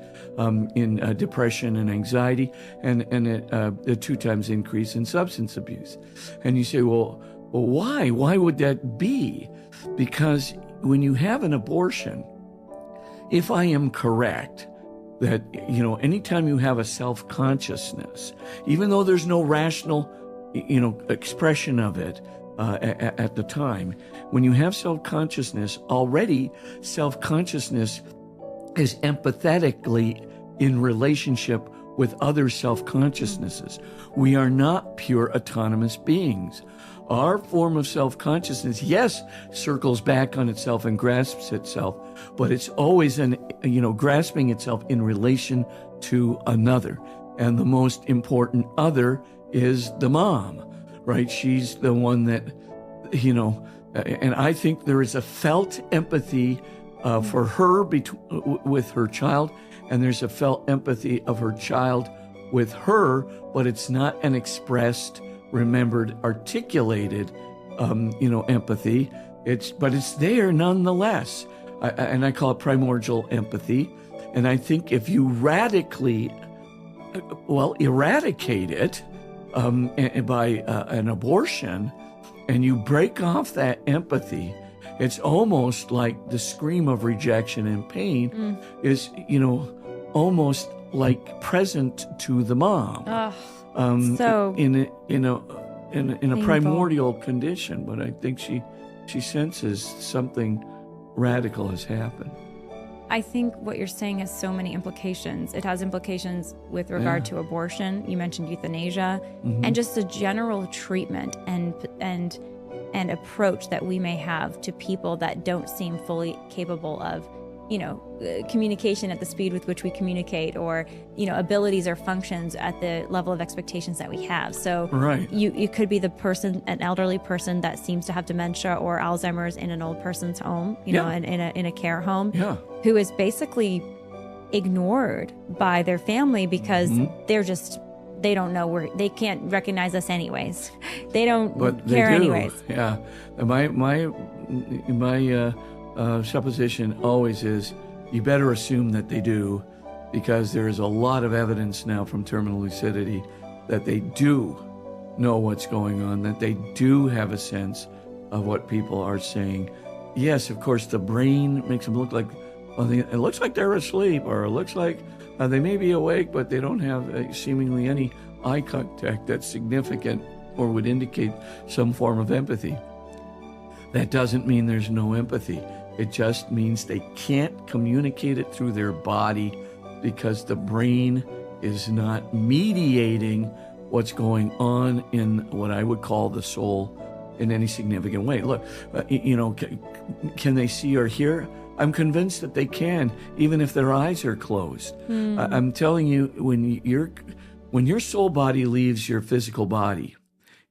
in depression and anxiety, and a 2 times increase in substance abuse. And you say, well, why? Why would that be? Because when you have an abortion, if I am correct, that, anytime you have a self-consciousness, even though there's no rational, expression of it at the time, when you have self-consciousness, already self-consciousness is empathetically in relationship with other self-consciousnesses. We are not pure autonomous beings. Our form of self-consciousness, yes, circles back on itself and grasps itself, but it's always grasping itself in relation to another. And the most important other is the mom, right? She's the one that, and I think there is a felt empathy for her with her child, and there's a felt empathy of her child with her, but it's not an expressed, remembered, articulated, empathy. But it's there nonetheless. And I call it primordial empathy. And I think if you radically, eradicate it by an abortion, and you break off that empathy, it's almost like the scream of rejection and pain is, almost like present to the mom. So in a primordial condition, but I think she senses something radical has happened. I think what you're saying has so many implications. It has implications with regard to abortion. You mentioned euthanasia, and just the general treatment and approach that we may have to people that don't seem fully capable of, communication at the speed with which we communicate, or, abilities or functions at the level of expectations that we have. So you could be an elderly person that seems to have dementia or Alzheimer's in an old person's home, in a care home, who is basically ignored by their family because they don't know they can't recognize us anyways. They don't care anyways. Yeah. My supposition always is you better assume that they do, because there is a lot of evidence now from terminal lucidity that they do know what's going on, that they do have a sense of what people are saying. Yes, of course, the brain makes them look like well, it looks like they're asleep, or it looks like they may be awake, but they don't have seemingly any eye contact that's significant or would indicate some form of empathy. That doesn't mean there's no empathy. It just means they can't communicate it through their body because the brain is not mediating what's going on in what I would call the soul in any significant way. Look, can they see or hear? I'm convinced that they can, even if their eyes are closed. I'm telling you, when your soul body leaves your physical body,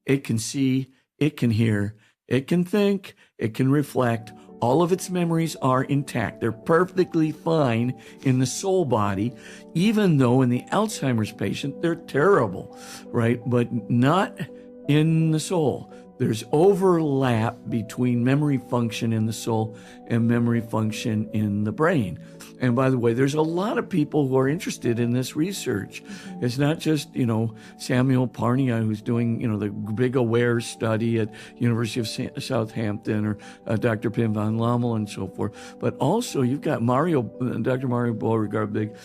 it can see, it can hear, it can think, it can reflect. All of its memories are intact. They're perfectly fine in the soul body, even though in the Alzheimer's patient, they're terrible, right? But not in the soul. There's overlap between memory function in the soul and memory function in the brain. And by the way, there's a lot of people who are interested in this research. It's not just, Samuel Parnia, who's doing, the big AWARE study at University of Southampton, or Dr. Pim van Lommel and so forth. But also you've got Dr. Mario Beauregard, big,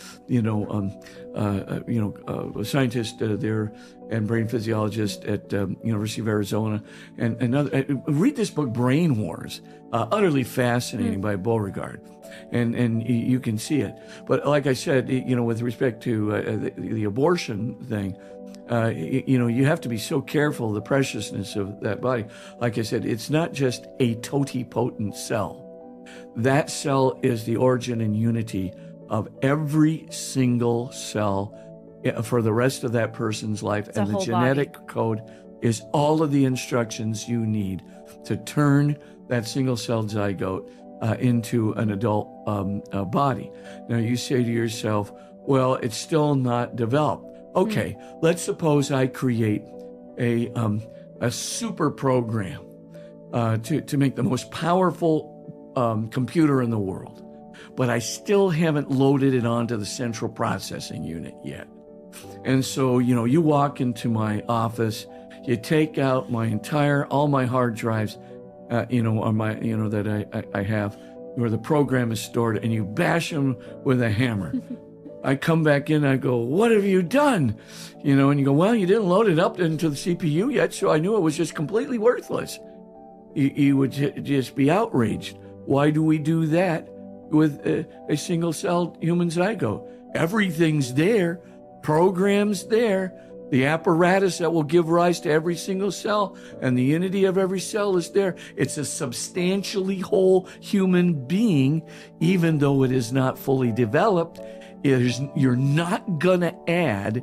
a scientist there and brain physiologist at University of Arizona. And another, read this book, Brain Wars, utterly fascinating by Beauregard. And you can see it. But like I said, with respect to the abortion thing, you have to be so careful of the preciousness of that body. Like I said, it's not just a totipotent cell. That cell is the origin and unity of every single cell for the rest of that person's life. And the genetic code is all of the instructions you need to turn that single-celled zygote into an adult body. Now, you say to yourself, well, it's still not developed. Okay, let's suppose I create a super program to make the most powerful computer in the world, but I still haven't loaded it onto the central processing unit yet. And so, you walk into my office, you take out all my hard drives, on my, that I have, where the program is stored, and you bash them with a hammer. I come back in, I go, what have you done? And you go, well, you didn't load it up into the CPU yet, so I knew it was just completely worthless. You would just be outraged. Why do we do that with a single-celled human zygote? Everything's there, program's there, the apparatus that will give rise to every single cell and the unity of every cell is there. It's a substantially whole human being, even though it is not fully developed. You're not going to add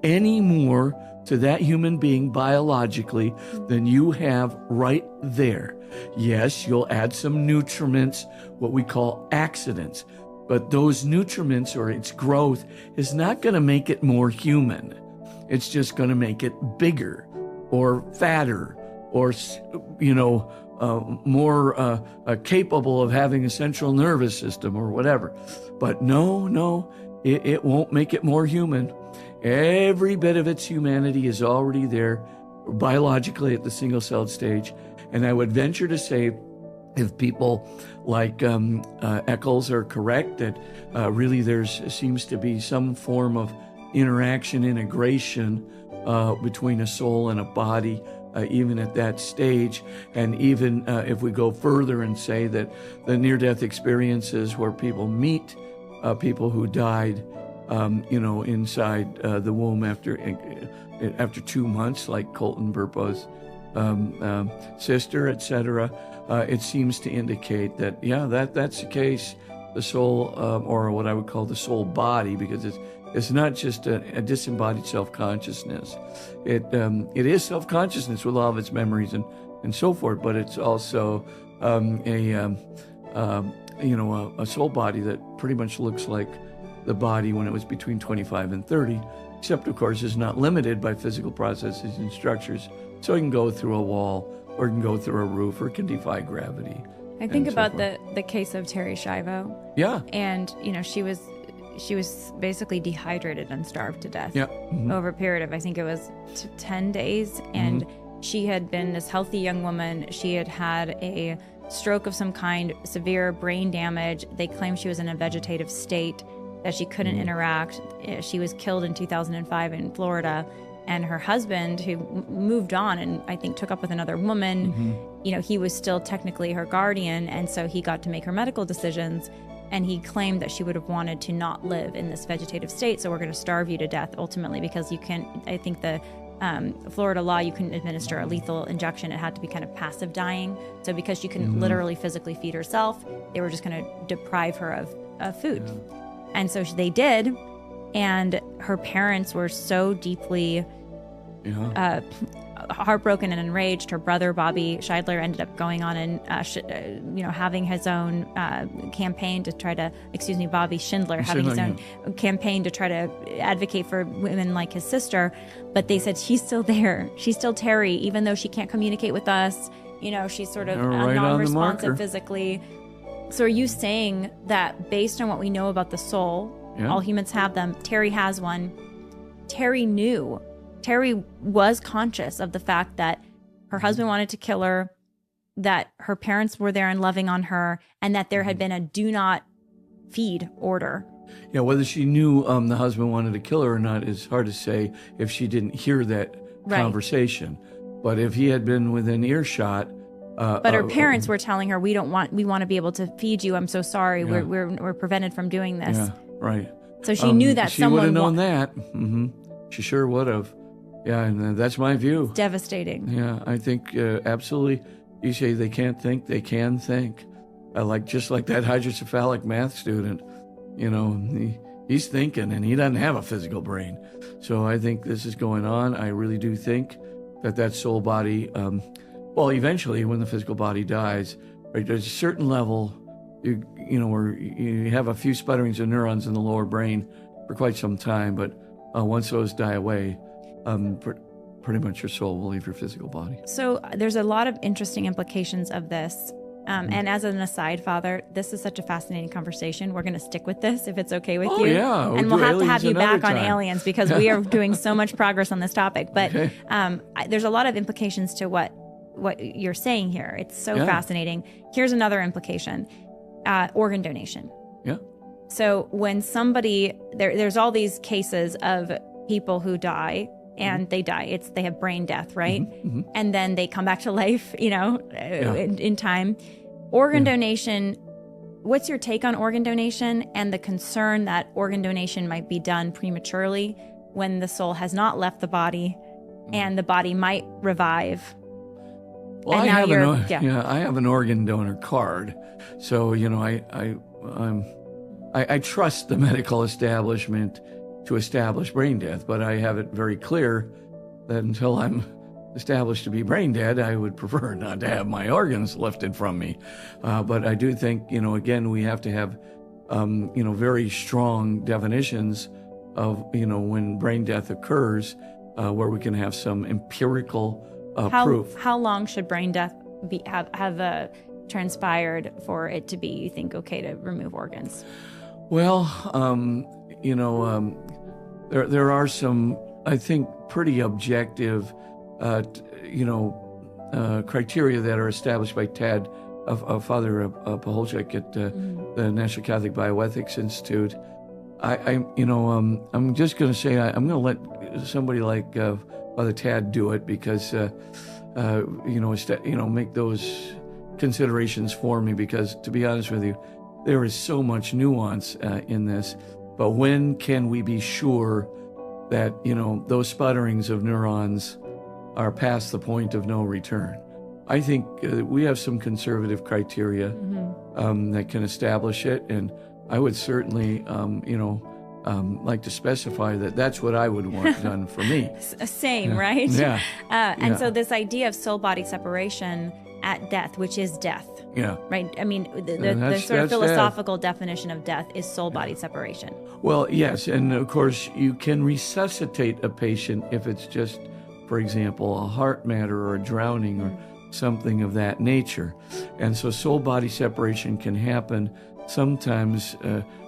any more to that human being biologically than you have right there. Yes, you'll add some nutriments, what we call accidents, but those nutriments or its growth is not going to make it more human. It's just going to make it bigger or fatter or, more capable of having a central nervous system or whatever. But no, it won't make it more human. Every bit of its humanity is already there biologically at the single-celled stage. And I would venture to say, if people like Eccles are correct, that really seems to be some form of integration between a soul and a body, even at that stage. And even if we go further and say that the near-death experiences where people meet people who died, inside the womb after 2 months, like Colton Burpo's sister, etc., it seems to indicate that, that's the case. The soul, or what I would call the soul body, because it's not just a disembodied self-consciousness. It is self-consciousness with all of its memories and so forth, but it's also a soul body that pretty much looks like the body when it was between 25 and 30, except of course is not limited by physical processes and structures. So it can go through a wall, or it can go through a roof, or it can defy gravity. I think about the case of Terry Schiavo. Yeah. And, she was basically dehydrated and starved to death over a period of, I think it was 10 days. And she had been this healthy young woman. She had had a stroke of some kind, severe brain damage. They claim she was in a vegetative state, that she couldn't interact. She was killed in 2005 in Florida. And her husband, who moved on and I think took up with another woman, he was still technically her guardian. And so he got to make her medical decisions. And he claimed that she would have wanted to not live in this vegetative state. So we're going to starve you to death ultimately, because you can't, I think the Florida law, you couldn't administer a lethal injection. It had to be kind of passive dying. So because she couldn't literally physically feed herself, they were just going to deprive her of food. And so they did. And her parents were so deeply heartbroken and enraged. Her brother, Bobby Scheidler, ended up going on and, having his own campaign to try to, Bobby Schindler, having his own campaign to try to advocate for women like his sister. But they said, she's still there. She's still Terry, even though she can't communicate with us. She's sort of non-responsive physically. So are you saying that based on what we know about the soul, all humans have them, Terry has one, Terry knew, Terry was conscious of the fact that her husband wanted to kill her, that her parents were there and loving on her, and that there had been a do not feed order? Yeah, whether she knew the husband wanted to kill her or not is hard to say if she didn't hear that conversation. But if he had been within earshot... but her parents were telling her, we want to be able to feed you. I'm so sorry. Yeah. We're prevented from doing this. Yeah, right. So she knew that she would have known that. She sure would have. Yeah, and that's my view. It's devastating. Yeah, I think absolutely. You say they can't think, they can think. Just like that hydrocephalic math student, he's thinking and he doesn't have a physical brain. So I think this is going on. I really do think that soul body, eventually when the physical body dies, right, there's a certain level, where you have a few sputterings of neurons in the lower brain for quite some time, but once those die away, pretty much your soul will leave your physical body. So there's a lot of interesting implications of this. And as an aside, Father, this is such a fascinating conversation. We're going to stick with this if it's okay with you. Yeah. And we'll have to have you back on aliens, because we are doing so much progress on this topic. But there's a lot of implications to what you're saying here. It's so fascinating. Here's another implication. Organ donation. Yeah. So when somebody, there's all these cases of people who die, and they die. They have brain death, right? And then they come back to life, in time. Organ donation, what's your take on organ donation and the concern that organ donation might be done prematurely when the soul has not left the body and the body might revive? Well, I have an organ donor card. So, I trust the medical establishment to establish brain death, but I have it very clear that until I'm established to be brain dead, I would prefer not to have my organs lifted from me. But I do think, again, we have to have, very strong definitions of, when brain death occurs, where we can have some empirical proof. How long should brain death have transpired for it to be, you think, okay to remove organs? Well, there are some, I think, pretty objective, criteria that are established by TAD, Father Paholczyk at the National Catholic Bioethics Institute. I'm just going to say I'm going to let somebody like Father Tad do it, because make those considerations for me, because to be honest with you, there is so much nuance in this. But when can we be sure that, those sputterings of neurons are past the point of no return? I think we have some conservative criteria that can establish it. And I would certainly, like to specify that that's what I would want done for me. Same, right? Yeah. And so this idea of soul-body separation at death, which is death. Yeah. Right? I mean, the sort of philosophical definition of death is soul-body separation. Well, yes. And of course, you can resuscitate a patient if it's just, for example, a heart matter or a drowning or something of that nature. And so soul-body separation can happen sometimes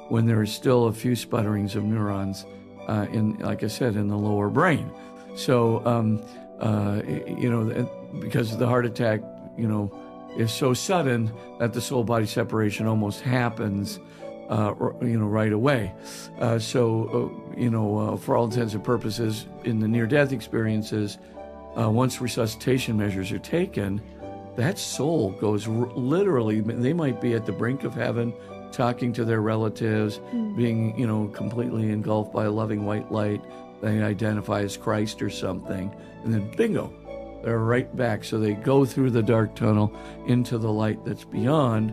when there is still a few sputterings of neurons like I said, in the lower brain. So, because the heart attack, is so sudden that the soul-body separation almost happens, right away. For all intents and purposes, in the near-death experiences, once resuscitation measures are taken, that soul goes literally, they might be at the brink of heaven, talking to their relatives, being, completely engulfed by a loving white light. They identify as Christ or something, and then bingo, they're right back. So they go through the dark tunnel into the light that's beyond,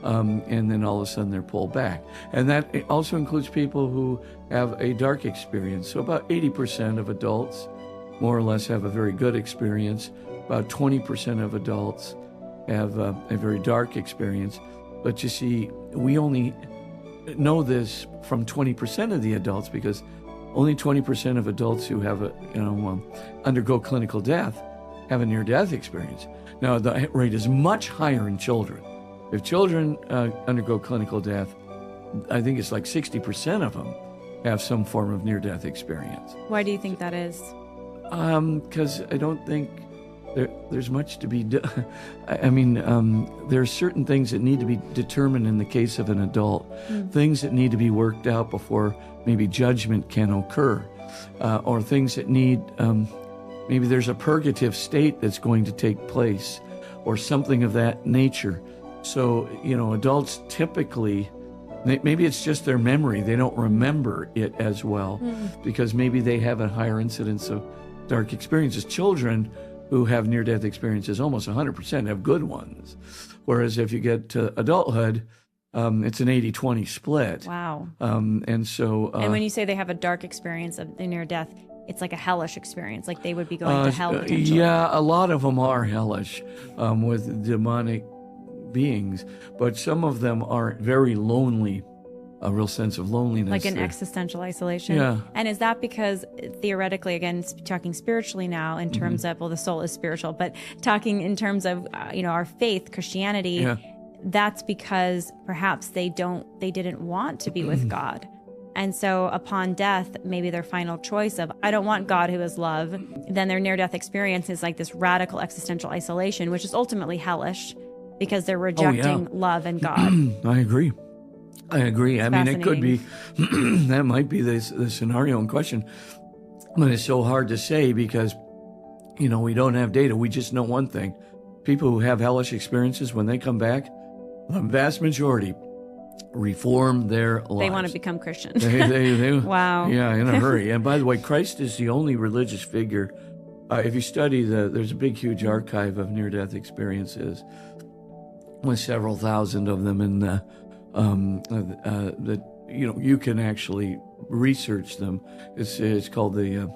and then all of a sudden they're pulled back. And that also includes people who have a dark experience. So about 80% of adults more or less have a very good experience. About 20% of adults have a very dark experience. But you see, we only know this from 20% of the adults, because only 20% of adults who have undergo clinical death have a near-death experience. Now, the rate is much higher in children. If children undergo clinical death, I think it's like 60% of them have some form of near-death experience. Why do you think that is? Because I don't think there's much to be done. There are certain things that need to be determined in the case of an adult, things that need to be worked out before maybe judgment can occur, or things that need, maybe there's a purgative state that's going to take place, or something of that nature. So, adults typically, maybe it's just their memory. They don't remember it as well, because maybe they have a higher incidence of dark experiences. Children who have near-death experiences, almost 100% have good ones. Whereas if you get to adulthood, it's an 80-20 split. Wow. And when you say they have a dark experience of the near-death, it's like a hellish experience, like they would be going to hell potentially. Yeah, a lot of them are hellish with demonic beings, but some of them are very lonely, a real sense of loneliness. Like an existential isolation. Yeah. And is that because, theoretically, again, talking spiritually now in terms of, the soul is spiritual, but talking in terms of, our faith, Christianity, that's because perhaps they didn't want to be with God. And so upon death, maybe their final choice of, I don't want God who is love, then their near-death experience is like this radical existential isolation, which is ultimately hellish because they're rejecting love and God. I agree. It could be, that might be the scenario in question. But it's so hard to say because, we don't have data. We just know one thing. People who have hellish experiences, when they come back, the vast majority reform their lives. They want to become Christian. They Wow. Yeah, in a hurry. And by the way, Christ is the only religious figure. If you study there's a big, huge archive of near-death experiences with several thousand of them, and you can actually research them. It's called the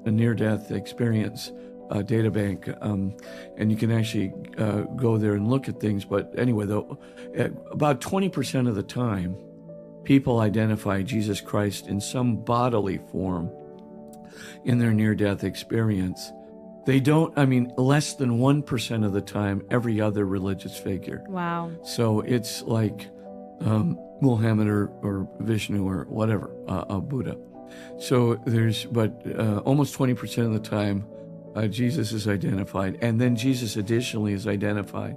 Near-Death Experience data bank, and you can actually go there and look at things. But anyway, though, about 20% of the time, people identify Jesus Christ in some bodily form in their near-death experience. They don't, less than 1% of the time, every other religious figure. Wow. So it's like Muhammad or Vishnu or whatever, Buddha. So almost 20% of the time, Jesus is identified. And then Jesus additionally is identified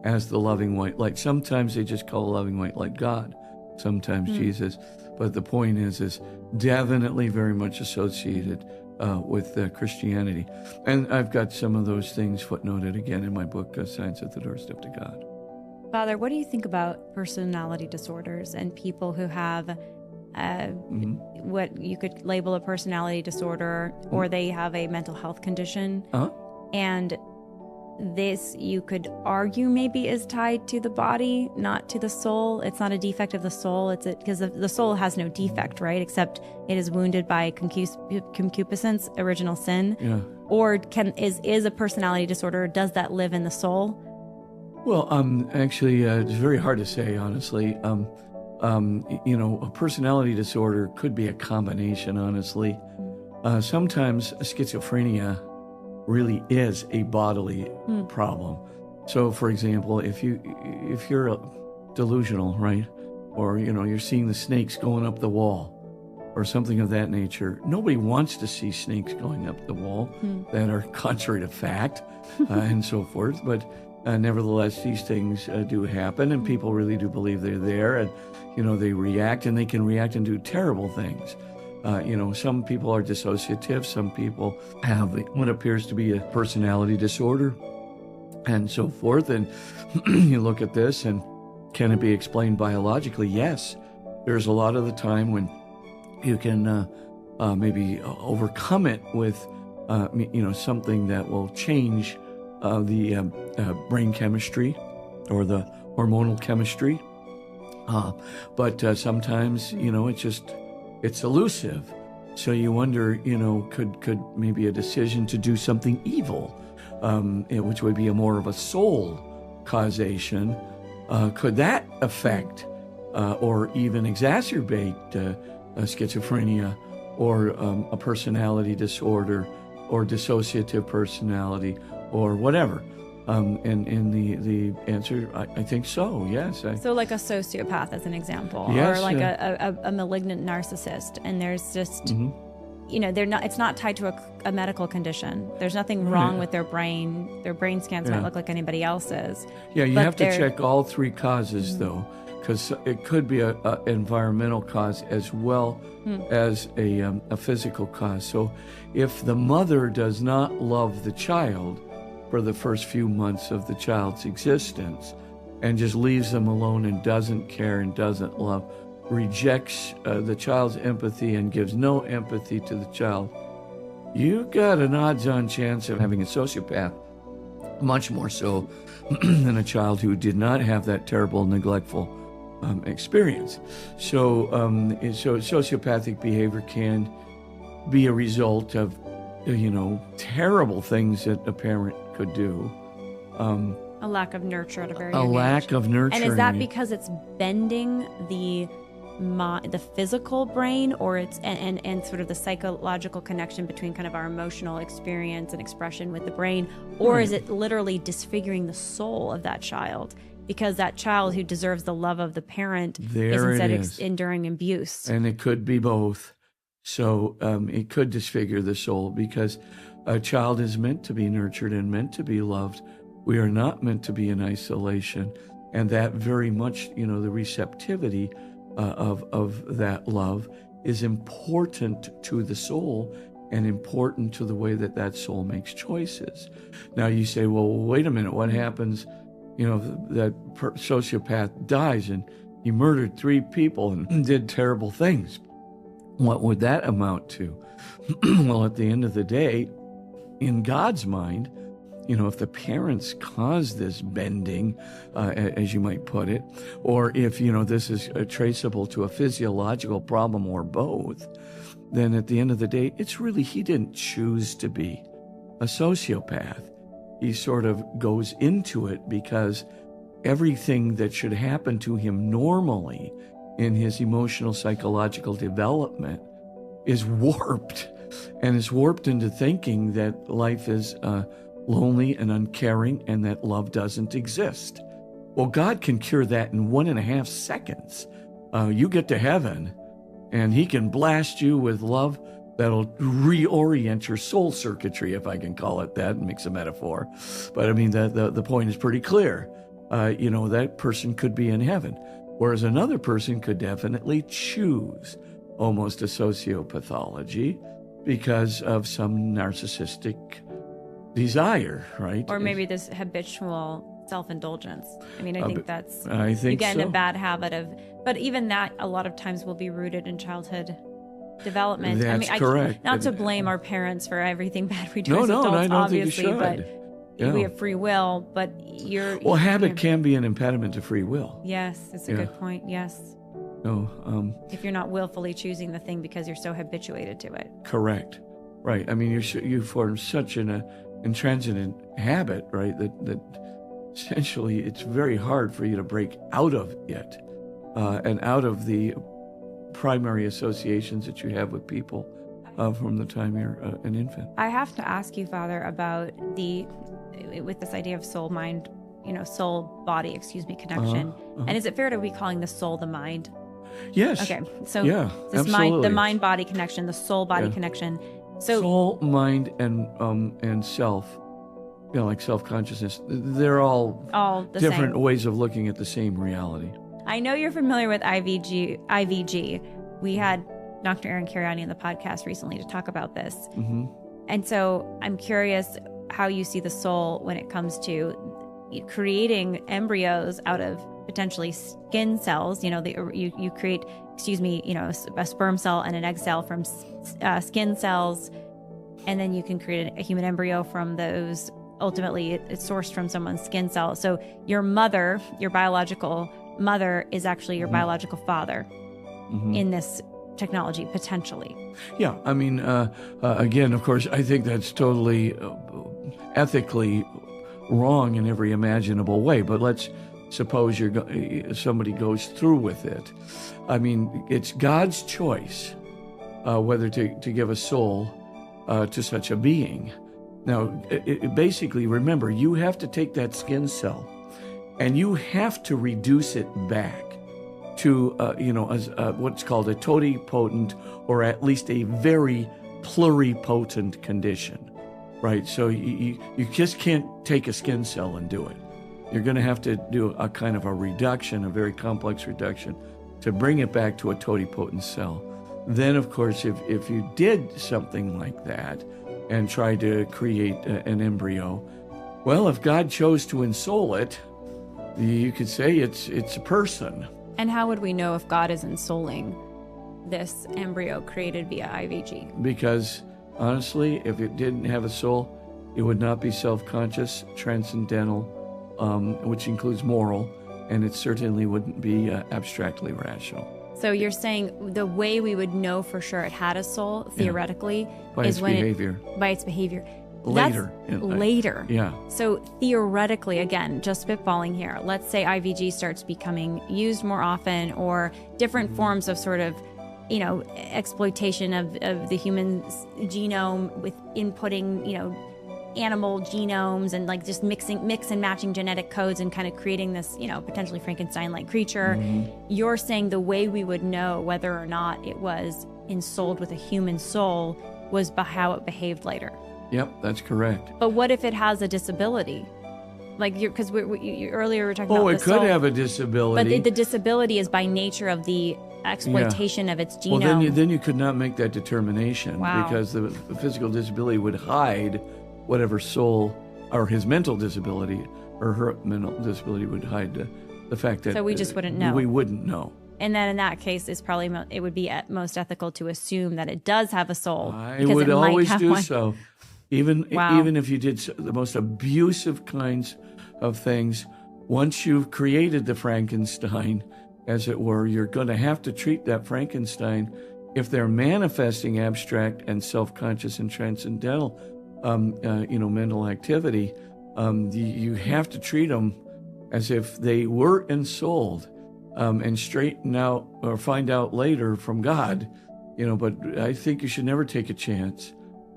as the loving white light. Sometimes they just call the loving white light God, sometimes Jesus. But the point is definitely very much associated with Christianity. And I've got some of those things footnoted again in my book, Science at the Doorstep to God. Father, what do you think about personality disorders and people who have what you could label a personality disorder, or they have a mental health condition? And this, you could argue, maybe is tied to the body, not to the soul. It's not a defect of the soul. Because the soul has no defect, right? Except it is wounded by concupiscence, original sin. Yeah. Or is a personality disorder, does that live in the soul? Well, actually, it's very hard to say, honestly. A personality disorder could be a combination, honestly. Sometimes schizophrenia really is a bodily problem. So, for example, if you're delusional, right, or you're seeing the snakes going up the wall, or something of that nature. Nobody wants to see snakes going up the wall that are contrary to fact, and so forth. But Nevertheless, these things do happen, and people really do believe they're there, and they react, and they can react and do terrible things. Some people are dissociative, some people have what appears to be a personality disorder, and so forth. And you look at this, and can it be explained biologically? Yes. There's a lot of the time when you can maybe overcome it with, something that will change the brain chemistry or the hormonal chemistry. But sometimes, it's elusive. So you wonder, could maybe a decision to do something evil, which would be more of a soul causation, could that affect or even exacerbate schizophrenia or a personality disorder or dissociative personality or whatever? And the answer, I think so, yes. So like a sociopath as an example, yes, or like a malignant narcissist, and there's just, it's not tied to a medical condition. There's nothing wrong with their brain. Their brain scans might look like anybody else's. Yeah, you have to check all three causes, though, because it could be an environmental cause as well as a physical cause. So if the mother does not love the child for the first few months of the child's existence and just leaves them alone and doesn't care and doesn't love, rejects the child's empathy and gives no empathy to the child, you've got an odds-on chance of having a sociopath, much more so than a child who did not have that terrible, neglectful experience. So sociopathic behavior can be a result of terrible things that a parent could do. A lack of nurture at a very young age. A lack of nurture. And is that because it's bending the physical brain, or it's and sort of the psychological connection between kind of our emotional experience and expression with the brain, or is it literally disfiguring the soul of that child? Because that child who deserves the love of the parent is instead enduring abuse. And it could be both. So it could disfigure the soul, because a child is meant to be nurtured and meant to be loved. We are not meant to be in isolation. And that very much, the receptivity of that love is important to the soul and important to the way that soul makes choices. Now you say, well, wait a minute, what happens, that sociopath dies and he murdered 3 people and did terrible things? What would that amount to? Well, at the end of the day, in God's mind, if the parents cause this bending, as you might put it, or if, this is traceable to a physiological problem or both, then at the end of the day, it's really, he didn't choose to be a sociopath. He sort of goes into it because everything that should happen to him normally in his emotional, psychological development is warped, and is warped into thinking that life is lonely and uncaring and that love doesn't exist. Well, God can cure that in 1.5 seconds. You get to heaven, and he can blast you with love that'll reorient your soul circuitry, if I can call it that, and mix a metaphor. But I mean, the point is pretty clear. That person could be in heaven, whereas another person could definitely choose almost a sociopathology because of some narcissistic desire, right? Or maybe this habitual self-indulgence. I mean, I think you get in a bad habit of, but even that a lot of times will be rooted in childhood development. That's correct. Not to blame our parents for everything bad we do as No, adults, I don't obviously, think you should. we have free will, but habit can be an impediment to free will. Yes, it's a good point. Yes. No, if you're not willfully choosing the thing because you're so habituated to it. Correct. Right. I mean, you form such an intransigent habit, right, that essentially it's very hard for you to break out of it and out of the primary associations that you have with people from the time you're an infant. I have to ask you, Father, about with this idea of soul mind, soul body, connection. And is it fair to be calling the soul the mind? Yes. Okay. So this the mind body connection, the soul body connection. So soul, mind, and self like self-consciousness, they're all the different same. ways of looking at the same reality. I know you're familiar with IVG. We had Dr. Aaron Cariani on the podcast recently to talk about this. Mm-hmm. And so I'm curious how you see the soul when it comes to creating embryos out of potentially skin cells. You create, a sperm cell and an egg cell from skin cells, and then you can create a human embryo from those. Ultimately, it's sourced from someone's skin cell. So your mother, your biological mother, is actually your biological father in this technology, potentially. Yeah, I mean, again, of course, I think that's totally ethically wrong in every imaginable way. But let's suppose somebody goes through with it. I mean, it's God's choice whether to give a soul to such a being. Now, basically, remember, you have to take that skin cell and you have to reduce it back to, as what's called a totipotent, or at least a very pluripotent condition, right? So you just can't take a skin cell and do it. You're going to have to do a kind of a reduction, a very complex reduction, to bring it back to a totipotent cell. Then, of course, if you did something like that and tried to create an embryo, well, if God chose to ensoul it, you could say it's a person. And how would we know if God is ensouling this embryo created via IVG? Because, honestly, if it didn't have a soul, it would not be self-conscious, transcendental, which includes moral, and it certainly wouldn't be abstractly rational. So you're saying the way we would know for sure it had a soul, theoretically, by is its when behavior. By its behavior. Later. Later. Yeah. So theoretically, again, just spitballing here, let's say IVG starts becoming used more often, or different forms of sort of, exploitation of the human genome with inputting, animal genomes and like just mix and matching genetic codes and kind of creating this, potentially Frankenstein-like creature. You're saying the way we would know whether or not it was ensouled with a human soul was by how it behaved later. Yep, that's correct. But what if it has a disability? Like, because you earlier were talking about it could have a disability. But the disability is by nature of the exploitation of its genome. Well, then you could not make that determination. Wow. Because the physical disability would hide whatever soul, or his mental disability, or her mental disability would hide the fact that... So we just wouldn't know. We wouldn't know. And then in that case, it would be at most ethical to assume that it does have a soul. I would always do so. Even if you did the most abusive kinds of things, once you've created the Frankenstein, as it were, you're going to have to treat that Frankenstein, if they're manifesting abstract and self-conscious and transcendental, mental activity, you have to treat them as if they were ensouled, and straighten out or find out later from God, But I think you should never take a chance.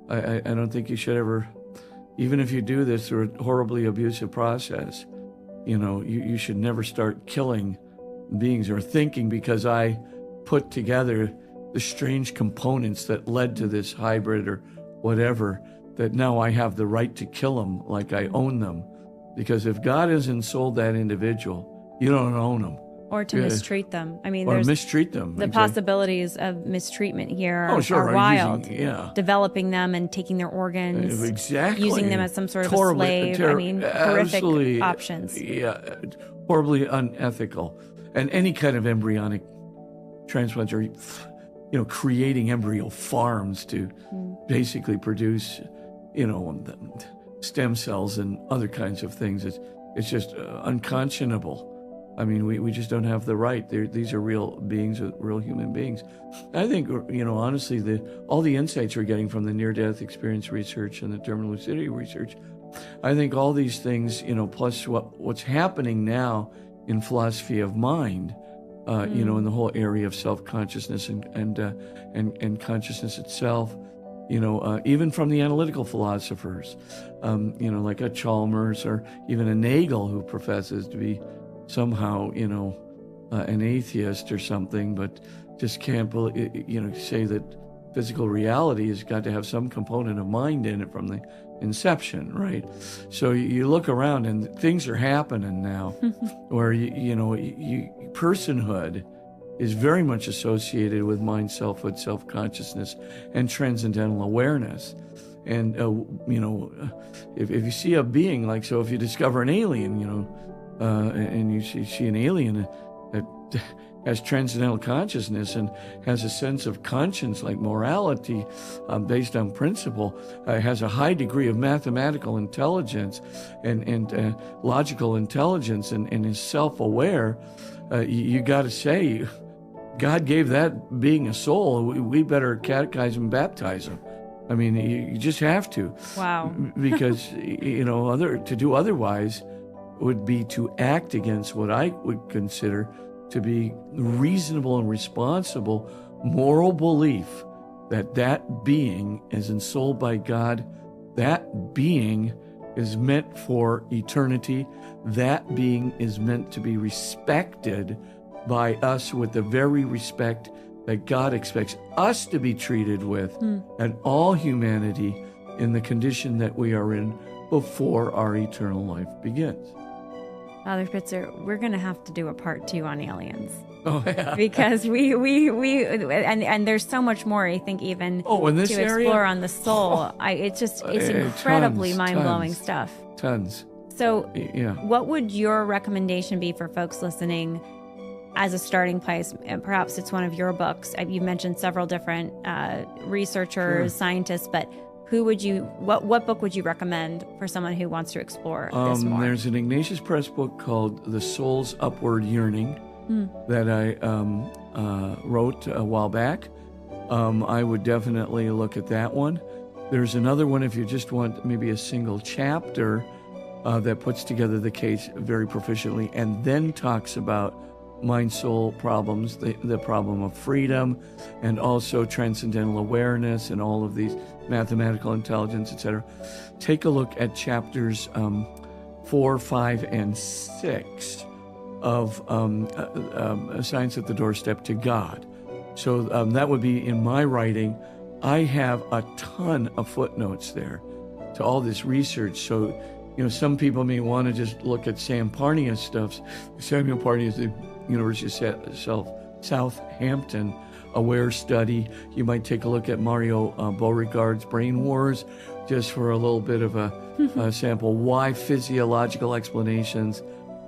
I don't think you should ever, even if you do this through a horribly abusive process, you should never start killing beings or thinking, because I put together the strange components that led to this hybrid or whatever, that now I have the right to kill them like I own them. Because if God has ensouled that individual, you don't own them. Or to mistreat them. I mean, or there's mistreat them. The possibilities of mistreatment here are wild. Developing them and taking their organs. Exactly. Using them as some sort of a slave. Horrific options. Yeah, horribly unethical. And any kind of embryonic transplants are, creating embryo farms to basically produce, stem cells and other kinds of things. It's just unconscionable. I mean, we just don't have the right. These are real beings, real human beings. I think, honestly, all the insights we're getting from the near-death experience research and the terminal lucidity research, I think all these things, plus what's happening now in philosophy of mind, in the whole area of self-consciousness and consciousness itself, even from the analytical philosophers, like a Chalmers or even a Nagel, who professes to be somehow, an atheist or something, but just can't believe, say that physical reality has got to have some component of mind in it from the inception, right? So you look around and things are happening now where, personhood is very much associated with mind, selfhood, self-consciousness, and transcendental awareness. And, if you see a being, like, so if you discover an alien, and you see an alien that has transcendental consciousness and has a sense of conscience, like morality, based on principle, has a high degree of mathematical intelligence and logical intelligence, and is self-aware, you got to say, God gave that being a soul. We better catechize and baptize him. I mean, you just have to. Wow. Because, to do otherwise would be to act against what I would consider to be reasonable and responsible moral belief that being is ensouled by God, that being is meant for eternity, that being is meant to be respected by us with the very respect that God expects us to be treated with, and all humanity in the condition that we are in before our eternal life begins. Father Spitzer, we're going to have to do a part 2 on aliens. Oh, yeah. Because and there's so much more, I think, even in this to area? explore on the soul. It's incredibly mind-blowing stuff. Tons. So Yeah. what would your recommendation be for folks listening as a starting place? And perhaps it's one of your books. You mentioned several different researchers, scientists, but what book would you recommend for someone who wants to explore this more? There's an Ignatius Press book called The Soul's Upward Yearning that I wrote a while back. I would definitely look at that one. There's another one if you just want maybe a single chapter that puts together the case very proficiently and then talks about mind-soul problems, the problem of freedom, and also transcendental awareness and all of these mathematical intelligence, etc. Take a look at chapters 4, 5, and 6 of Science at the Doorstep to God. So that would be in my writing. I have a ton of footnotes there to all this research. So, some people may want to just look at Sam Parnia's stuff. Samuel Parnia is the University of Southampton Aware Study. You might take a look at Mario Beauregard's Brain Wars, just for a little bit of a sample. Why physiological explanations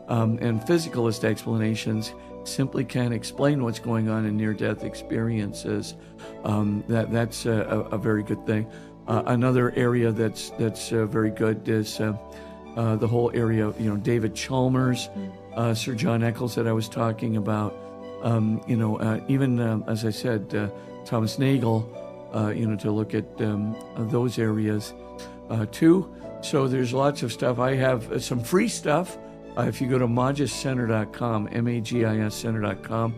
and physicalist explanations simply can't explain what's going on in near-death experiences. That's a very good thing. Another area that's very good is the whole area, David Chalmers, Sir John Eccles that I was talking about, even, as I said, Thomas Nagel, to look at those areas too. So there's lots of stuff. I have some free stuff. If you go to magiscenter.com, MAGIScenter.com,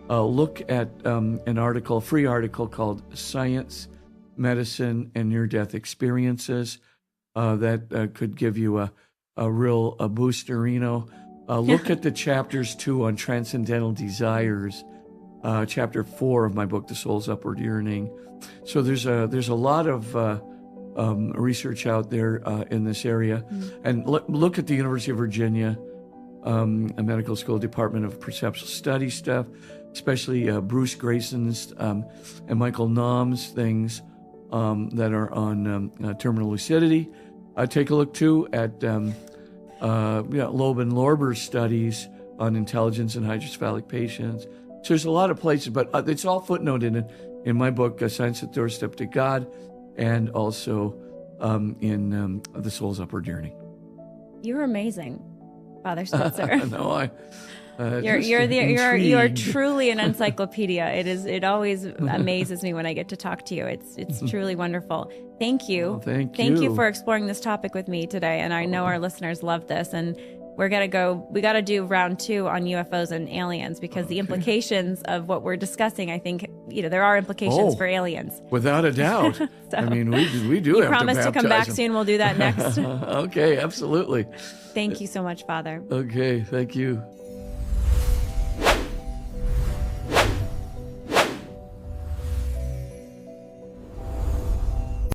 look at a free article called Science, Medicine, and Near-Death Experiences. That could give you a real boosterino. Look at the chapters 2 on transcendental desires, chapter 4 of my book, The Soul's Upward Yearning. So there's a lot of research out there in this area. And look at the University of Virginia, a medical school Department of Perceptual Studies stuff, especially Bruce Grayson's and Michael Naum's things that are on terminal lucidity. Take a look too at Loeb and Lorber's studies on intelligence in hydrocephalic patients. So there's a lot of places, but it's all footnoted in my book, Science at the Doorstep to God, and also in The Soul's Upward Yearning. You're amazing, Father Spitzer. No, you are truly an encyclopedia. It always amazes me when I get to talk to you. It's truly wonderful. Thank you. Well, thank you for exploring this topic with me today. And I know our listeners love this. And we got to do round 2 on UFOs and aliens, because the implications of what we're discussing, I think, there are implications for aliens. Without a doubt. So, I mean, we do have to promise to come back them. soon. We'll do that next. Okay, absolutely. Thank you so much, Father. Okay, thank you.